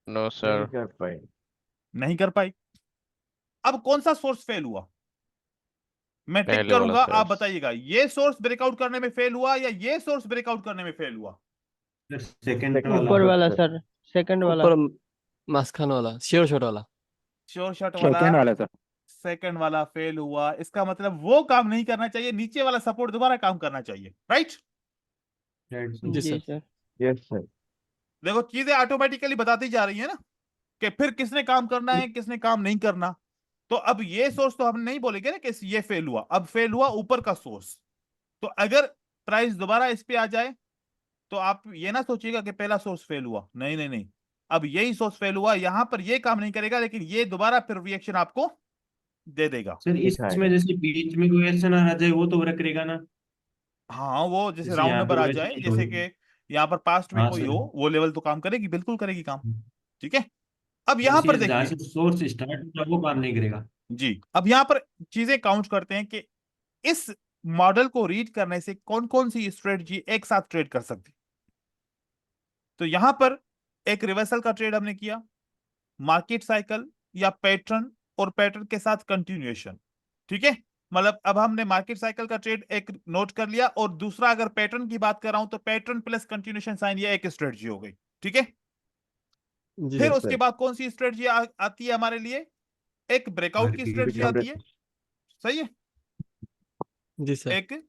No sir. नहीं कर पाए। नहीं कर पाई। अब कौन सा सोर्स फेल हुआ? मैं टिक पहले वाला करूंगा, आप सोर्स। बताइएगा ये सोर्स ब्रेकआउट करने में फेल हुआ या ये सोर्स ब्रेकआउट करने में फेल हुआ? सेकंड Second वाला। ऊपर वाला वाला sir. सर, सेकंड वाला। ऊपर मास्खान वाला श्योर शॉट वाला। श्योर शॉट वाला Second वाला sir. सेकंड वाला फेल हुआ। इसका मतलब वो काम नहीं करना चाहिए, नीचे वाला सपोर्ट दोबारा काम करना चाहिए, राइट। जी जी सर। सर। Yes sir. देखो चीजें ऑटोमेटिकली बताती जा रही है ना कि फिर किसने काम करना है किसने काम नहीं करना। तो अब ये सोर्स तो हम नहीं बोलेंगे ना कि ये फेल हुआ, अब फेल हुआ ऊपर का सोर्स। तो अगर प्राइस दोबारा इस पे आ जाए तो आप ये ना सोचिएगा कि पहला सोर्स फेल हुआ, नहीं नहीं नहीं, अब यही सोर्स फेल हुआ, यहां पर ये काम नहीं करेगा लेकिन ये दोबारा फिर रिएक्शन आपको दे देगा। सर इसमें जैसे बीच में कोई ऐसा ना आ जाए वो तो वर्क करेगा ना? हाँ वो जैसे जैसे राउंड यहाँ नंबर पे आ वैसे जाए, ही जैसे कि यहाँ पर पास्ट में हाँ कोई सर। हो, वो लेवल तो काम करेगी, बिल्कुल करेगी काम। ठीक है, अब यहां पर जैसे जहाँ देखिए से सोर्स स्टार्ट होता है वो काम नहीं करेगा। जी, अब यहां पर चीजें काउंट करते हैं कि इस मॉडल को रीड करने से कौन कौन सी स्ट्रेटजी एक साथ ट्रेड कर सकती। तो यहां पर एक रिवर्सल का ट्रेड हमने किया, मार्केट साइकिल या पैटर्न और पैटर्न के साथ कंटिन्यूएशन। ठीक है, मतलब अब हमने मार्केट साइकिल का ट्रेड एक नोट कर लिया और दूसरा अगर पैटर्न की बात कर रहा हूं तो पैटर्न प्लस कंटिन्यूएशन साइन, ये एक स्ट्रेटजी हो गई। ठीक है, जी फिर सर। उसके बाद कौन सी स्ट्रेटजी आती है हमारे लिए? एक ब्रेकआउट की स्ट्रेटजी आती है, सही है, जी सर। एक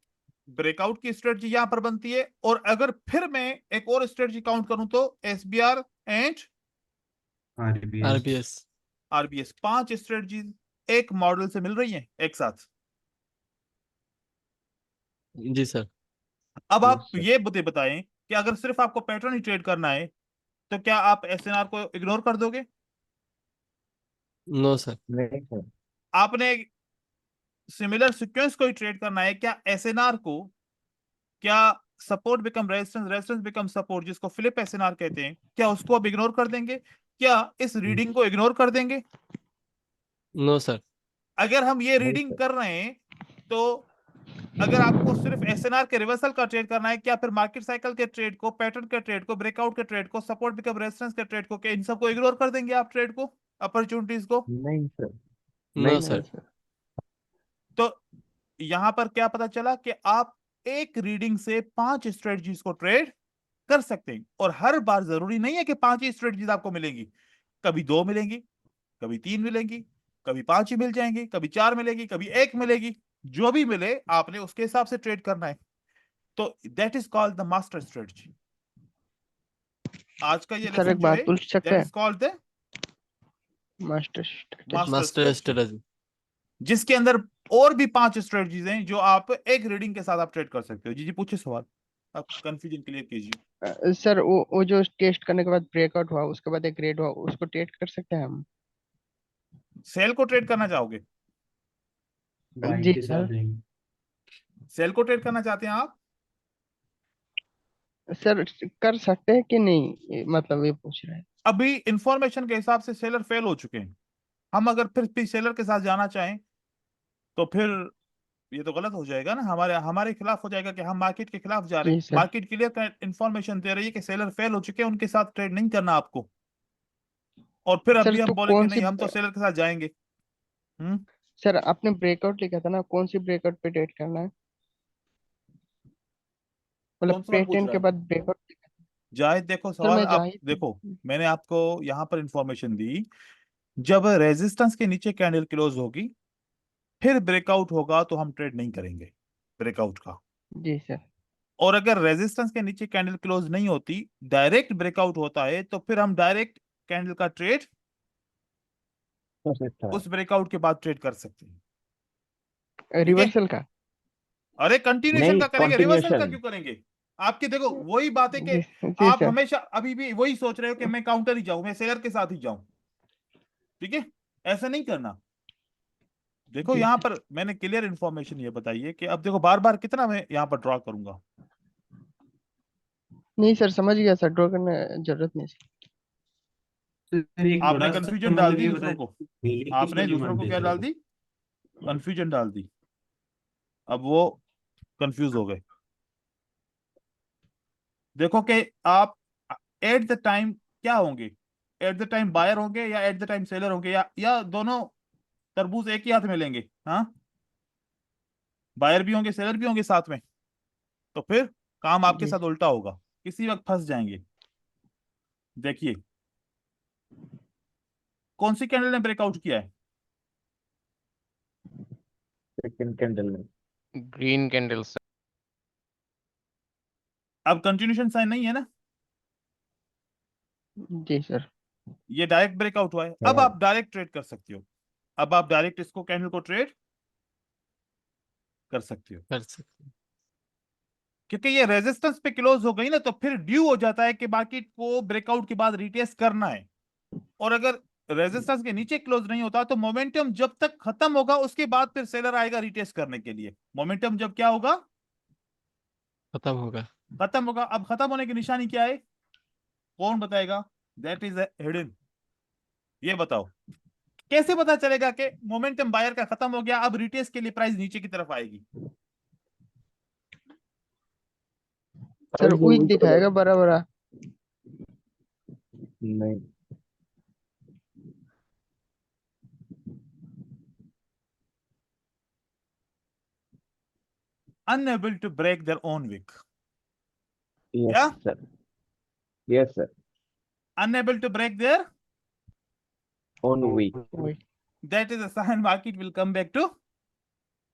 ब्रेकआउट की स्ट्रेटजी यहां पर बनती है। और अगर फिर मैं एक और स्ट्रेटजी काउंट करूं तो SBR and RBS. RBS, 5 strategies एक मॉडल से मिल रही हैं एक साथ। जी सर। अब आप Yes, sir. ये बताएं कि अगर सिर्फ आपको पैटर्न ही ट्रेड करना है तो क्या आप एसएनआर को इग्नोर कर दोगे? No sir. नहीं sir. आपने सिमिलर सीक्वेंस को ही ट्रेड करना है, क्या एसएनआर को, क्या support become resistance, resistance become support, जिसको फ्लिप एसएनआर कहते हैं, क्या उसको आप इग्नोर कर देंगे? क्या इस रीडिंग को इग्नोर कर देंगे? No sir. अगर हम ये नहीं रीडिंग sir. कर रहे हैं तो अगर आपको सिर्फ एसएनआर के रिवर्सल का ट्रेड करना है, क्या फिर मार्केट साइकिल के ट्रेड को, पैटर्न के ट्रेड को, ब्रेकआउट के ट्रेड को, सपोर्ट बिकम रेजिस्टेंस के ट्रेड को, क्या इन सबको इग्नोर कर देंगे आप ट्रेड को, अपॉर्चुनिटीज को? नहीं sir. नो नहीं सर। तो यहां पर क्या पता चला कि आप एक रीडिंग से 5 स्ट्रेटजीज को ट्रेड कर सकते हैं। और हर बार जरूरी नहीं है कि 5 ही स्ट्रेटजीज आपको मिलेंगी, कभी 2 मिलेंगी, कभी 3 मिलेंगी, कभी 5 ही मिल जाएंगी, कभी 4 मिलेगी, कभी 1 मिलेगी। जो भी मिले आपने उसके हिसाब से ट्रेड करना है। तो that is called the master strategy. आज का ये सर लेसन एक जो है बात पूछ सकते दैट हैं? Is called the master master master strategy, strategy. जिसके अंदर और भी 5 स्ट्रेटजीज हैं जो आप एक रीडिंग के साथ आप ट्रेड कर सकते हो। जी जी पूछिए सवाल, आप कंफ्यूजन क्लियर कीजिए। सर वो जो टेस्ट करने के बाद ब्रेकआउट हुआ, उसके बाद एक रेड हुआ, उसको टेस्ट कर सकते हैं हम? सेल को ट्रेड करना चाहोगे? जी सर। सेल को ट्रेड करना चाहते हैं आप? सर कर सकते हैं कि नहीं, मतलब ये पूछ रहे हैं। अभी इंफॉर्मेशन के हिसाब से सेलर फेल हो चुके हैं। हम अगर फिर भी सेलर के साथ जाना चाहें तो फिर ये तो गलत हो जाएगा ना, हमारे हमारे खिलाफ हो जाएगा कि हम मार्केट के खिलाफ जा रहे जी हैं। सर। मार्केट क्लियर इंफॉर्मेशन दे रही है कि सेलर फेल हो चुके हैं, उनके साथ ट्रेड नहीं करना आपको। और फिर सर अभी हम तो बोले कि कौन नहीं सी, हम तो सेलर के साथ जाएंगे। सर आपने ब्रेकआउट लिखा था ना, कौन सी ब्रेकआउट पे ट्रेड करना है? मतलब कौन सा वाला पूछ पैटर्न रहा के है? बाद ब्रेकआउट। जाहिद देखो सर सवाल मैं आप जाहिद देखो, मैंने आपको यहाँ पर इंफॉर्मेशन दी, जब रेजिस्टेंस के नीचे कैंडल क्लोज होगी फिर ब्रेकआउट होगा तो हम ट्रेड नहीं करेंगे ब्रेकआउट का। जी सर। और अगर रेजिस्टेंस के नीचे कैंडल क्लोज नहीं होती, डायरेक्ट ब्रेकआउट होता है, तो फिर हम डायरेक्ट कैंडल का ट्रेड कर सकता है। उस ब्रेकआउट के बाद ट्रेड कर सकते हैं। ठीक है, रिवर्सल का। अरे कंटिन्यूएशन नहीं, का करेंगे, रिवर्सल का continuation। क्यों करेंगे? आपके देखो वही बात है कि जी जी आप सर। हमेशा अभी भी वही सोच रहे हो कि मैं काउंटर ही जाऊं, मैं सेलर के साथ ही जाऊं। ठीक है, ऐसा नहीं करना। देखो जी यहाँ सर। पर मैंने क्लियर इन्फॉर्मेशन ये बताई है कि अब देखो बार बार कितना मैं यहाँ पर ड्रॉ करूंगा। नहीं सर, समझ गया सर, ड्रॉ करने जरूरत नहीं सर। सर एक आपने बड़ा सा कंफ्यूजन डाल मतलब दी ये दूसरों बताइए, को, फेलियर किसको आपने नहीं दूसरों को मानते क्या सर डाल वो? दी? कंफ्यूजन डाल दी। अब वो कंफ्यूज हो गए। देखो कि आप एट द टाइम क्या होंगे, एट द टाइम बायर होंगे या एट द टाइम सेलर होंगे, या दोनों तरबूज एक ही हाथ में लेंगे? हाँ, बायर भी होंगे सेलर भी होंगे साथ में, तो फिर काम आपके जी साथ उल्टा होगा, किसी वक्त फंस जाएंगे। देखिए कौन सी कैंडल ने ब्रेकआउट किया है? सेकंड कैंडल में। Green candle sir. अब कंटिन्यूशन साइन नहीं है ना, जी सर। ये डायरेक्ट ब्रेकआउट हुआ है। अब आप डायरेक्ट ट्रेड कर सकते हो, अब आप डायरेक्ट इसको कैंडल को ट्रेड कर सकते हो, कर सकते। क्योंकि ये रेजिस्टेंस पे क्लोज हो गई ना, तो फिर ड्यू हो जाता है कि मार्केट को ब्रेकआउट के बाद रिटेस्ट करना है। और अगर रेजिस्टेंस के नीचे क्लोज नहीं होता तो मोमेंटम जब तक खत्म होगा उसके बाद फिर सेलर आएगा रिटेस्ट करने के लिए। मोमेंटम जब क्या होगा, खत्म होगा। खत्म होगा। अब खत्म होने की निशानी क्या है, कौन बताएगा? That is hidden. ये बताओ कैसे पता चलेगा कि मोमेंटम बायर का खत्म हो गया, अब रिटेस्ट के लिए प्राइस नीचे की तरफ आएगी? सर विक दिखाएगा बड़ा बड़ा। नहीं, Unable to break their own wick. Yes क्या? Sir, yes sir, Unable to break their, own wick. वही that is a sign market will come back to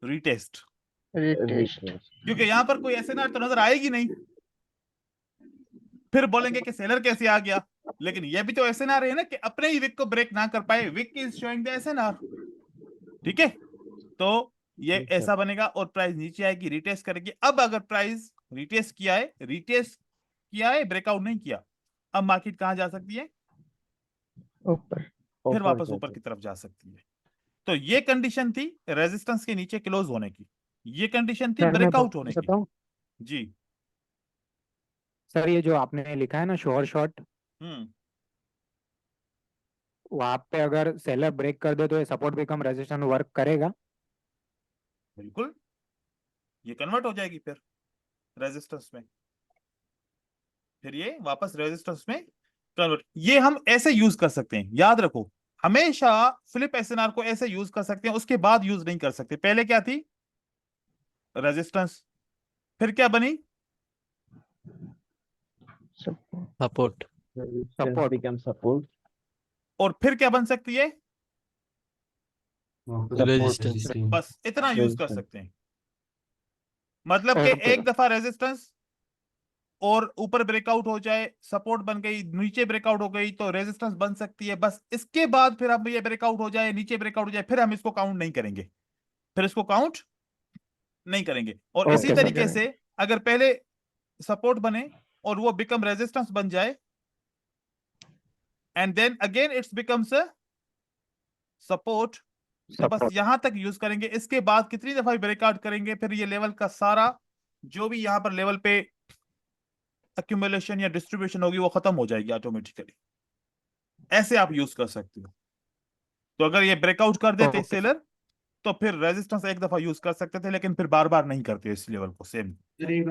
retest. Retest. क्योंकि यहां पर कोई ऐसे ना तो नजर आएगी नहीं, फिर बोलेंगे कि सेलर कैसे आ गया। लेकिन ये भी तो ऐसे ना रहे ना कि अपने ही विक को ब्रेक ना कर पाए, wick is showing the SNR. ठीक है, तो ये ठीक है। ऐसा बनेगा और प्राइस नीचे आएगी, रिटेस्ट करेगी। अब अगर प्राइस रिटेस्ट किया है ब्रेकआउट नहीं किया, अब मार्केट कहां जा सकती है? ऊपर। फिर वापस ऊपर की तरफ जा सकती है। तो ये कंडीशन थी रेजिस्टेंस के नीचे क्लोज होने की, ये कंडीशन थी सर मैं ब्रेकआउट बता होने की। सकता हूँ जी। सर, ये जो आपने लिखा है ना श्योर शॉट, हम्म, वहां पे अगर सेलर ब्रेक कर दे तो ये सपोर्ट बिकम रेजिस्टेंस वर्क करेगा? बिल्कुल, ये कन्वर्ट हो जाएगी फिर रेजिस्टेंस में, फिर ये वापस रेजिस्टेंस में कन्वर्ट। ये हम ऐसे यूज कर सकते हैं, याद रखो, हमेशा फ्लिप एसएनआर को ऐसे यूज कर सकते हैं, उसके बाद यूज नहीं कर सकते। पहले क्या थी? रेजिस्टेंस, फिर क्या बनी? सपोर्ट। Support become support. और फिर क्या बन सकती है? रेजिस्टेंस। बस इतना यूज कर Resistance। सकते हैं। मतलब कि एक दफा रेजिस्टेंस और ऊपर ब्रेकआउट हो जाए, सपोर्ट बन गई, नीचे ब्रेकआउट हो गई तो रेजिस्टेंस बन सकती है। बस इसके बाद फिर हम ये ब्रेकआउट हो जाए, नीचे ब्रेकआउट हो जाए, फिर हम इसको काउंट नहीं करेंगे, फिर इसको काउंट नहीं करेंगे। और इसी ओके सर। तरीके से अगर पहले सपोर्ट बने और वो बिकम रेजिस्टेंस बन जाए and then again it's becomes support, तो बस सपोर्ट। यहां तक यूज करेंगे। इसके बाद कितनी दफा ब्रेकआउट करेंगे, फिर ये लेवल का सारा जो भी यहां पर लेवल पे अक्यूमुलेशन या डिस्ट्रीब्यूशन होगी वो खत्म हो जाएगी ऑटोमेटिकली। ऐसे आप यूज कर सकते हो। तो अगर ये ब्रेकआउट कर देते ओके सेलर तो फिर रेजिस्टेंस एक दफा यूज कर सकते थे, लेकिन फिर बार बार नहीं करते इस लेवल को सेम। सर एक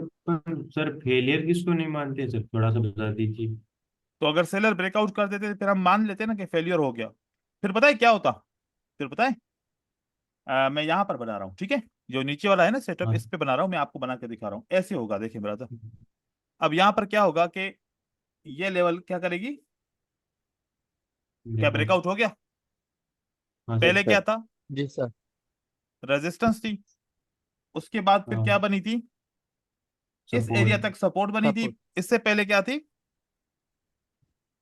सर फेलियर किसको नहीं मानते सर, थोड़ा सा बता दीजिए। तो अगर सेलर ब्रेकआउट कर देते फिर हम मान लेते ना कि फेलियर हो गया, फिर पता है क्या होता? फिर पता है मैं यहां पर बना रहा हूं, ठीक है, जो नीचे वाला है ना सेटअप, हाँ। इस पे बना रहा हूं, मैं आपको बना के दिखा रहा हूं। ऐसे होगा, देखिए ब्रदर। अब यहां पर क्या होगा कि ये लेवल क्या करेगी, क्या ब्रेकआउट हो गया? हाँ सर। पहले क्या था, जी सर। रेजिस्टेंस थी, उसके बाद फिर क्या हाँ, बनी थी, इस एरिया तक सपोर्ट बनी थी, Support. इससे पहले क्या थी,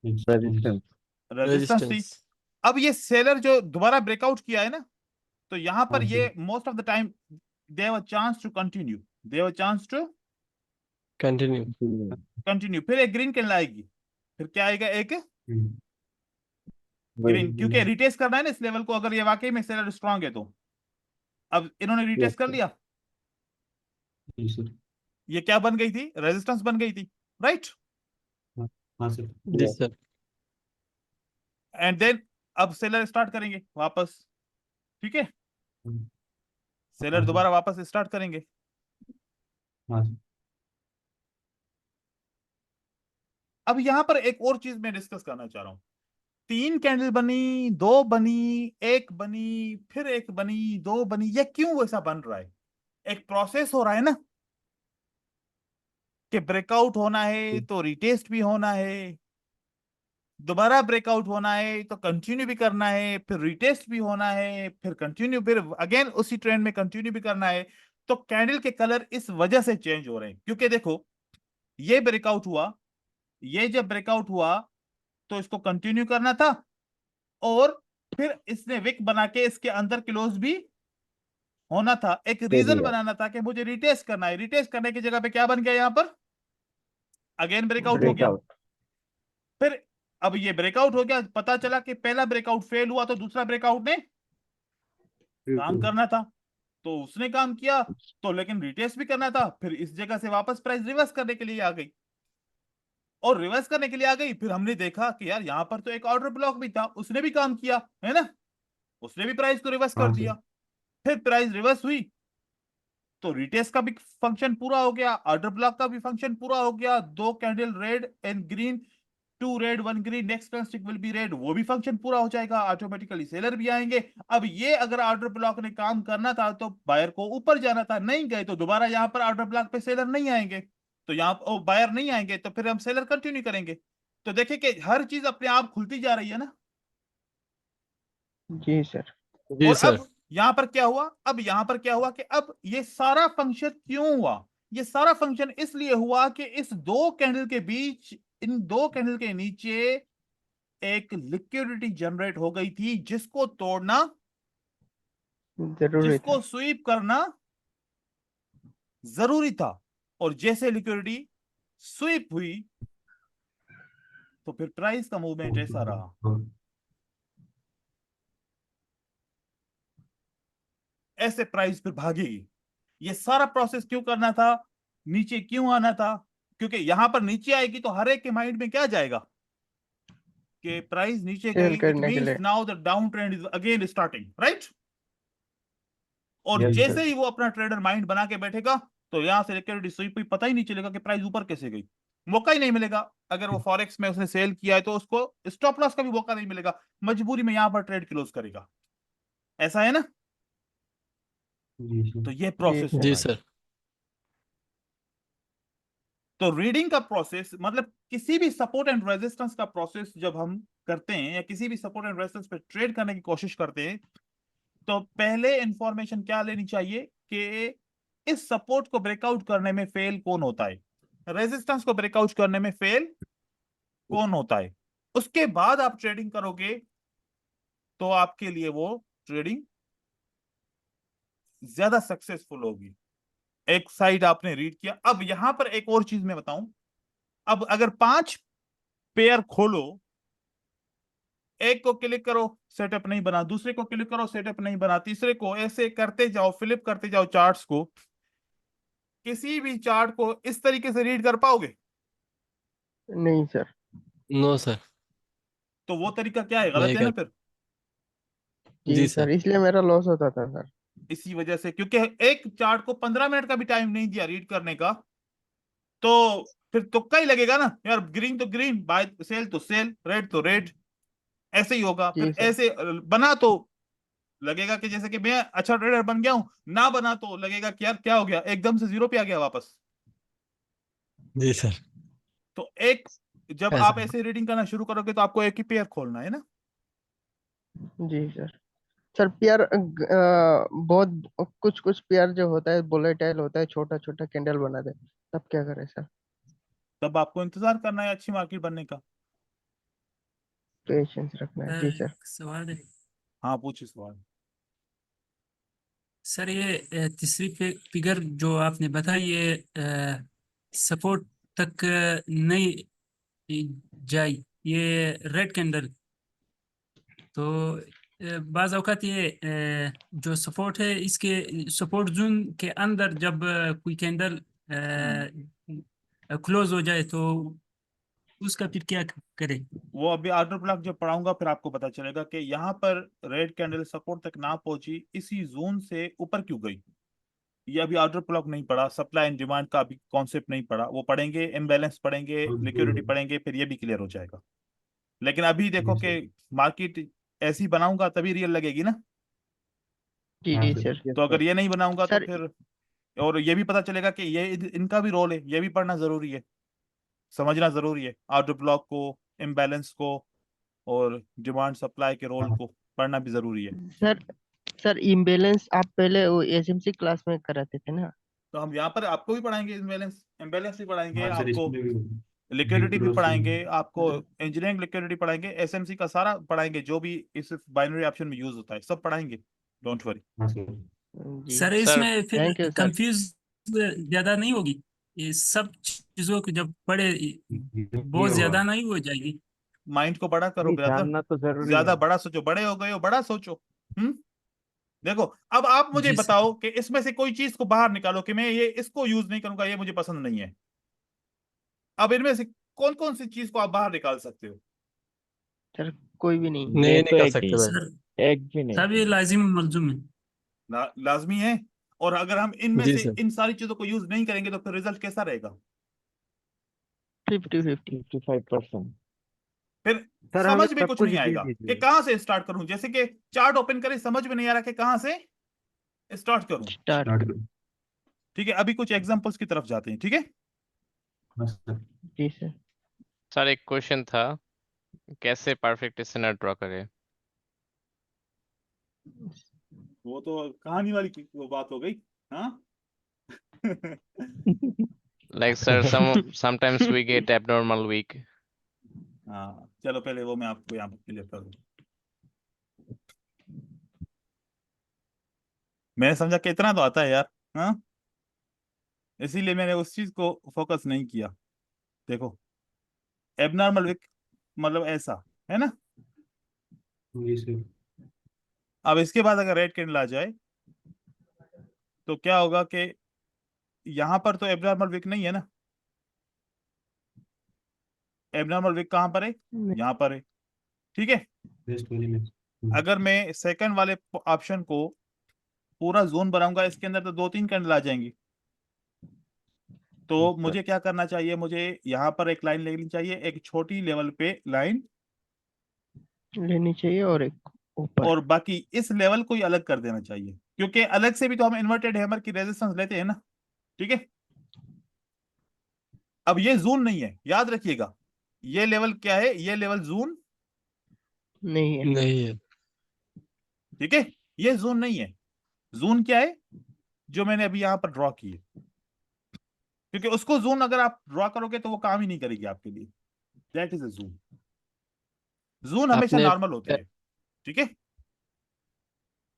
Resistance. रेजिस्टेंस थी। Resistance. अब ये सेलर जो दोबारा ब्रेकआउट किया है ना, तो यहां पर हाँ, ये most of the time they have a chance to continue, they have a chance to Continue. Continue. फिर एक ग्रीन कैंडल आएगी, फिर क्या आएगा, एक हम्म, ग्रीन, क्योंकि रिटेस्ट करना है ना इस लेवल को, अगर ये वाकई में सेलर स्ट्रांग है तो। अब इन्होंने रिटेस्ट कर लिया, जी सर। ये क्या बन गई थी, रेजिस्टेंस बन गई थी, राइट? हाँ सर। जी सर। एंड देन अब सेलर स्टार्ट करेंगे वापस, ठीक है, सेलर हाँ, दोबारा वापस स्टार्ट करेंगे। हाँ सर। अब यहां पर एक और चीज मैं डिस्कस करना चाह रहा हूं, 3 कैंडल बनी, 2 बनी, 1 बनी, फिर 1 बनी, 2 बनी, ये क्यों ऐसा बन रहा है? एक प्रोसेस हो रहा है ना, कि ब्रेकआउट होना है तो रिटेस्ट भी होना है, दोबारा ब्रेकआउट होना है तो कंटिन्यू भी करना है, फिर रिटेस्ट भी होना है, फिर कंटिन्यू, फिर अगेन उसी ट्रेंड में कंटिन्यू भी करना है। तो कैंडल के कलर इस वजह से चेंज हो रहे हैं, क्योंकि देखो ये ब्रेकआउट हुआ, ये जब ब्रेकआउट हुआ तो इसको कंटिन्यू करना था, और फिर इसने विक बना के इसके अंदर क्लोज भी होना था, एक रीजन बनाना था कि मुझे रिटेस्ट करना है। रिटेस्ट करने की जगह पे क्या बन गया, यहां पर अगेन ब्रेकआउट हो गया। Breakout. फिर अब ये ब्रेकआउट हो गया, पता चला कि पहला ब्रेकआउट फेल हुआ, तो दूसरा ब्रेकआउट ने काम करना था, तो उसने काम किया, तो लेकिन रिटेस्ट भी करना था, फिर इस जगह से वापस प्राइस रिवर्स करने के लिए आ गई, और रिवर्स करने के लिए आ गई। फिर हमने देखा कि यार यहां पर तो एक ऑर्डर ब्लॉक भी था, उसने भी काम किया है ना, उसने भी प्राइस को रिवर्स कर हाँ सर। दिया। फिर प्राइस रिवर्स हुई तो रिटेस्ट का भी फंक्शन पूरा हो गया, ऑर्डर ब्लॉक का भी फंक्शन पूरा हो गया, 2 candle red and green, 2 red 1 green, next candlestick will be red, वो भी फंक्शन पूरा हो जाएगा, ऑटोमेटिकली सेलर भी आएंगे। अब ये अगर ऑर्डर ब्लॉक ने काम करना था तो बायर को ऊपर जाना था, नहीं गए तो दोबारा यहाँ पर ऑर्डर ब्लॉक पे सेलर नहीं आएंगे, तो यहाँ बायर नहीं आएंगे, तो फिर हम सेलर कंटिन्यू करेंगे। तो देखिए कि हर चीज अपने आप खुलती जा रही है ना। जी सर। जी और सर। अब यहां पर क्या हुआ, अब यहां पर क्या हुआ कि अब ये सारा फंक्शन क्यों हुआ, ये सारा फंक्शन इसलिए हुआ कि इस 2 कैंडल के बीच, इन 2 कैंडल के नीचे एक लिक्विडिटी जनरेट हो गई थी, जिसको तोड़ना, जरूरी जिसको था। स्वीप करना जरूरी था। और जैसे लिक्विडिटी स्वीप हुई तो फिर प्राइस का मूवमेंट ऐसा रहा, ऐसे प्राइस फिर भागेगी। ये सारा प्रोसेस क्यों करना था, नीचे क्यों आना था, क्योंकि यहां पर नीचे आएगी तो हर एक के माइंड में क्या जाएगा कि प्राइस नीचे सेल गई, इट करने के मींस लिए। Now the down trend is again starting, right? और Yes, जैसे sir. ही वो अपना ट्रेडर माइंड बना के बैठेगा तो यहां से लिक्विडिटी स्वीप हुई, पता ही नहीं चलेगा कि प्राइस ऊपर कैसे गई, मौका ही नहीं मिलेगा। अगर वो फॉरेक्स में उसने सेल किया है तो उसको स्टॉप लॉस का भी मौका नहीं मिलेगा, मजबूरी में यहां पर ट्रेड क्लोज करेगा, ऐसा है ना। जी सर। तो ये जी प्रोसेस हो सर। जी रहा है। सर। तो रीडिंग का प्रोसेस मतलब किसी भी सपोर्ट एंड रेजिस्टेंस का प्रोसेस जब हम करते हैं, या किसी भी सपोर्ट एंड रेजिस्टेंस पे ट्रेड करने की कोशिश करते हैं, तो पहले इंफॉर्मेशन क्या लेनी चाहिए कि इस सपोर्ट को ब्रेकआउट करने में फेल कौन होता है, रेजिस्टेंस को ब्रेकआउट करने में फेल कौन होता है। उसके बाद आप ट्रेडिंग करोगे तो आपके लिए वो ट्रेडिंग ज्यादा सक्सेसफुल होगी। एक साइड आपने रीड किया। अब यहां पर एक और चीज मैं बताऊं, अब अगर 5 पेयर खोलो, एक को क्लिक करो सेटअप नहीं बना, दूसरे को क्लिक करो सेटअप नहीं बना, तीसरे को, ऐसे करते जाओ, फ्लिप करते जाओ चार्ट्स को, किसी भी चार्ट को इस तरीके से रीड कर पाओगे? नहीं सर। No sir. तो वो तरीका क्या है, गलत नहीं है ना कर। फिर। जी जी सर, सर। इसलिए मेरा लॉस होता था सर। इसी वजह से, क्योंकि एक चार्ट को 15 मिनट का भी टाइम नहीं दिया रीड करने का, तो फिर तुक्का ही लगेगा ना यार, ग्रीन तो ग्रीन, बाय सेल तो सेल, रेड तो रेड, ऐसे ही होगा। जी फिर सर। ऐसे बना तो लगेगा कि जैसे कि मैं अच्छा ट्रेडर बन गया हूं, ना बना तो लगेगा कि यार क्या हो गया, एकदम से जीरो पे आ गया वापस। जी सर। तो एक जब ऐसा आप ऐसे रीडिंग करना शुरू करोगे तो आपको एक ही पेयर खोलना है ना। जी सर। सर पेयर बहुत कुछ कुछ पेयर जो होता है वोलेटाइल होता है, छोटा छोटा कैंडल बना दे, तब क्या करें सर? तब आपको इंतजार करना है अच्छी मार्केट बनने का। पेशेंस रखना है। जी सर। सवाल है हाँ पूछिए सवाल। सर, ये तीसरी फिगर जो आपने बताई, ये सपोर्ट तक नहीं जाए, ये रेड कैंडल, तो बाज औकात ये जो सपोर्ट है, इसके सपोर्ट जोन के अंदर जब कोई कैंडल क्लोज हो जाए तो उसका फिर क्या करें? वो अभी ऑर्डर ब्लॉक जब पढ़ाऊंगा फिर आपको पता चलेगा कि यहाँ पर रेड कैंडल सपोर्ट तक ना पहुंची, इसी जोन से ऊपर क्यों गई। ये अभी ऑर्डर ब्लॉक नहीं पढ़ा, सप्लाई एंड डिमांड का अभी कॉन्सेप्ट नहीं पढ़ा, वो पढ़ेंगे, इम्बैलेंस पढ़ेंगे, लिक्विडिटी पढ़ेंगे, फिर ये भी क्लियर हो जाएगा। लेकिन अभी देखो कि मार्केट ऐसी बनाऊंगा तभी रियल लगेगी ना। जी हाँ जी सर। सर। तो अगर ये नहीं बनाऊंगा तो सर फिर, और ये भी पता चलेगा कि ये इनका भी रोल है, ये भी पढ़ना जरूरी है, समझना जरूरी है, ऑर्डर ब्लॉक को, इम्बैलेंस को और डिमांड सप्लाई के रोल को पढ़ना भी जरूरी है। सर सर इम्बेलेंस आप पहले वो एसएमसी क्लास में कराते थे ना? तो हम यहाँ पर आपको भी पढ़ाएंगे इम्बैलेंस, इम्बैलेंस भी पढ़ाएंगे हाँ सर, आपको, इसमें भी लिक्विडिटी भी क्रॉस। पढ़ाएंगे आपको, इंजीनियरिंग लिक्विडिटी पढ़ाएंगे, एसएमसी का सारा पढ़ाएंगे, जो भी इस बाइनरी ऑप्शन में यूज होता है सब पढ़ाएंगे, डोंट वरी। हाँ सर। जी सर सर इसमें फिर थैंक यू सर। कंफ्यूज ज्यादा नहीं होगी? ये सब चीजों को जब पढ़े ये बहुत होगा। ज्यादा नहीं हो जाएगी? माइंड को बड़ा करो नहीं, ब्रदर, जानना तो जरूरी ज्यादा है। बड़ा सोचो, बड़े हो गए हो, बड़ा सोचो। देखो अब आप मुझे जी सर। बताओ कि इसमें से कोई चीज को बाहर निकालो कि मैं ये इसको यूज नहीं करूंगा, ये मुझे पसंद नहीं है। अब इनमें से कौन कौन सी चीज को आप बाहर निकाल सकते हो। सर कोई भी नहीं। नहीं ये नहीं तो कर एक सकते ही, भाई। सर एक भी नहीं। सभी लाजिम मलजूम है। लाजमी है। और अगर हम इनमें जी से सर। इन सारी चीजों को यूज नहीं करेंगे तो फिर रिजल्ट कैसा रहेगा। 50-50। 55%। फिर सर हमें समझ में सब कुछ कुछ नहीं दे आएगा कि दीजिए। कहाँ से स्टार्ट करूं, जैसे कि चार्ट ओपन करे समझ में नहीं आ रहा कि कहाँ से स्टार्ट करूं। स्टार्ट। स्टार्ट करो। ठीक है, अभी कुछ एग्जांपल्स की तरफ जाते हैं, ठीक है। हाँ सर। जी सर। सर एक क्वेश्चन था, कैसे परफेक्ट स्कैनर ड्रॉ करें? वो तो कहानी वाली वो बात हो गई। हाँ Like sir, sometimes we get abnormal week. हाँ चलो पहले वो मैं आपको यहाँ पर क्लियर कर दूं। मैंने समझा कि इतना तो आता है यार, हाँ, इसीलिए मैंने उस चीज को फोकस नहीं किया। देखो एबनॉर्मल विक मतलब ऐसा है ना। जी सर। अब इसके बाद अगर रेड कैंडल आ जाए तो क्या होगा कि यहाँ पर तो एबनॉर्मल विक नहीं है ना। एबनॉर्मल विक कहाँ पर है, यहाँ पर है, ठीक है। बेस्ट वाली में। अगर मैं सेकंड वाले ऑप्शन को पूरा जोन बनाऊंगा, इसके अंदर तो 2-3 कैंडल आ जाएंगी। तो मुझे क्या करना चाहिए, मुझे यहाँ पर एक लाइन लेनी चाहिए, एक छोटी लेवल पे लाइन, लेनी चाहिए और एक ऊपर। और बाकी इस लेवल को ही अलग कर देना चाहिए, क्योंकि अलग से भी तो हम इन्वर्टेड हैमर की रेजिस्टेंस लेते हैं ना, ठीक है। अब ये जोन नहीं है, याद रखिएगा, ये लेवल क्या है, ये लेवल जोन नहीं है। नहीं है। ठीक है, ये जोन नहीं है। जोन क्या है, जो मैंने अभी यहां पर ड्रॉ की है, क्योंकि उसको जोन अगर आप ड्रॉ करोगे तो वो काम ही नहीं करेगी आपके लिए। That is a zone. Zone हमेशा आपने नॉर्मल होते हैं, ठीक है।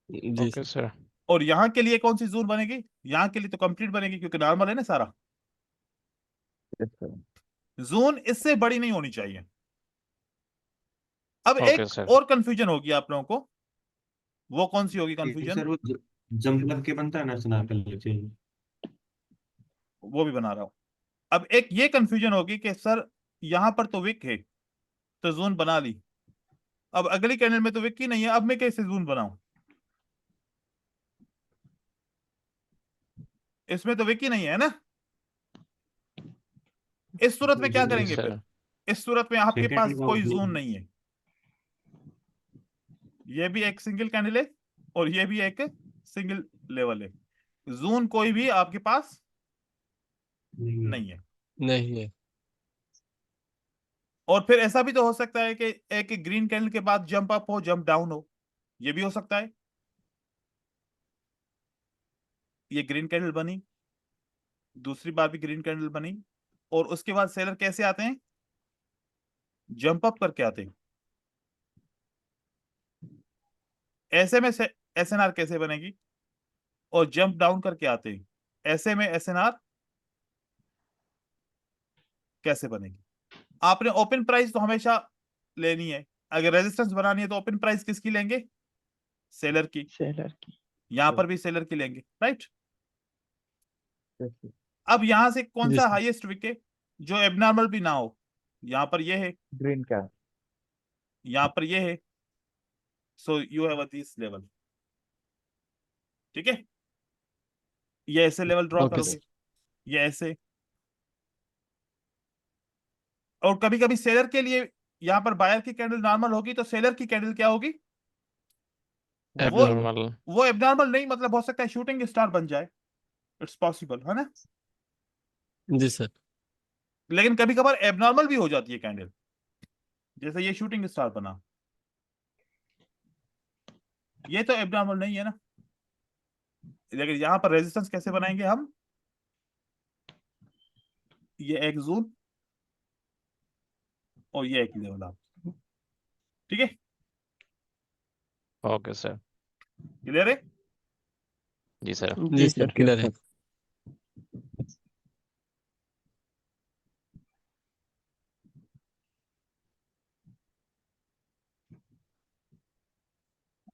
जी Okay सर। sir. और यहाँ के लिए कौन सी जोन बनेगी, यहाँ के लिए तो कंप्लीट बनेगी क्योंकि नॉर्मल है ना सारा। Yes, sir. जोन इससे बड़ी नहीं होनी चाहिए। अब Okay एक sir. और कंफ्यूजन होगी आप लोगों को, वो कौन सी होगी ये कंफ्यूजन, सर वो जंप लग के बनता है ना स्नैप चाहिए। वो भी बना रहा हूं। अब एक ये कंफ्यूजन होगी कि सर यहां पर तो विक है तो जोन बना ली, अब अगली कैंडल में तो विक ही नहीं है, अब मैं कैसे जोन बनाऊं, इसमें तो विक ही नहीं है ना। इस सूरत में क्या जी करेंगे सर। फिर, इस सूरत में आपके सेकंड पास लगाओ कोई जो। जोन नहीं है, ये भी एक सिंगल कैंडल है और ये भी एक सिंगल लेवल है, जोन कोई भी आपके पास नहीं है। नहीं है। नहीं है। और फिर ऐसा भी तो हो सकता है कि एक ग्रीन कैंडल के बाद जंप अप हो, जंप डाउन हो, ये भी हो सकता है। ये ग्रीन कैंडल बनी, दूसरी बार भी ग्रीन कैंडल बनी, और उसके बाद सेलर कैसे आते हैं? जंप अप करके आते हैं। ऐसे में एसएनआर कैसे बनेगी? और जंप डाउन करके आते हैं, ऐसे में एसएनआर कैसे बनेगी? आपने ओपन प्राइस तो हमेशा लेनी है। अगर रेजिस्टेंस बनानी है तो ओपन प्राइस किसकी लेंगे? सेलर की। सेलर की। यहां पर भी सेलर की लेंगे, राइट? Yes, sir. अब यहां से कौन जी सा सर। हाईएस्ट विके जो एबनॉर्मल भी ना हो? यहां पर ये है, Green cap. यहां पर ये है, so you have this level. ठीक है, ये ऐसे लेवल ड्रॉ ओके करोगे, सर। ये ऐसे। और कभी कभी सेलर के लिए यहाँ पर बायर की कैंडल नॉर्मल होगी तो सेलर की कैंडल क्या होगी? वो एबनॉर्मल। वो एबनॉर्मल नहीं, मतलब हो सकता है शूटिंग स्टार बन जाए, इट्स पॉसिबल है ना? जी सर। लेकिन कभी कभार एबनॉर्मल भी हो जाती है कैंडल, जैसे ये शूटिंग स्टार बना, ये तो एबनॉर्मल नहीं है ना। लेकिन यहां पर रेजिस्टेंस कैसे बनाएंगे हम? ये एक जोन और ये एक लेवल आप, ठीक है? Okay sir. क्लियर है? जी सर। जी सर क्लियर है।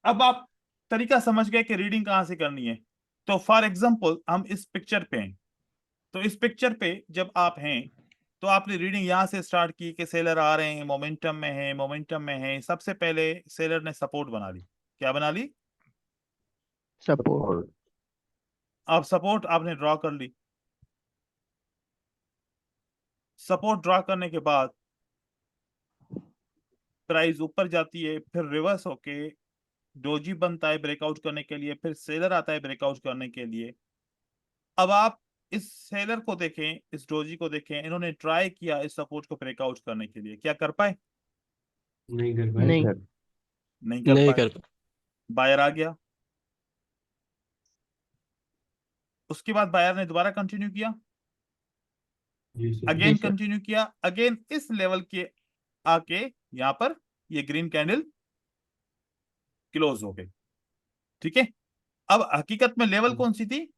अब आप तरीका समझ गए कि रीडिंग कहां से करनी है। तो फॉर एग्जांपल हम इस पिक्चर पे हैं, तो इस पिक्चर पे जब आप हैं तो आपने रीडिंग यहां से स्टार्ट की कि सेलर आ रहे हैं, मोमेंटम में है, मोमेंटम में है। सबसे पहले सेलर ने सपोर्ट बना ली। क्या बना ली? सपोर्ट। अब सपोर्ट आपने ड्रॉ कर ली। सपोर्ट ड्रॉ करने के बाद प्राइस ऊपर जाती है, फिर रिवर्स होके डोजी बनता है ब्रेकआउट करने के लिए, फिर सेलर आता है ब्रेकआउट करने के लिए। अब आप इस सेलर को देखें, इस डोजी को देखें, इन्होंने ट्राई किया इस सपोर्ट को ब्रेकआउट करने के लिए, क्या कर पाए? नहीं कर पाए। नहीं। Sir. नहीं कर नहीं पाए। कर बायर आ गया, उसके बाद बायर ने दोबारा कंटिन्यू किया, जी सर। अगेन जी सर। कंटिन्यू किया, अगेन इस लेवल के आके यहां पर ये ग्रीन कैंडल क्लोज हो गई। ठीक है, अब हकीकत में लेवल कौन सी थी?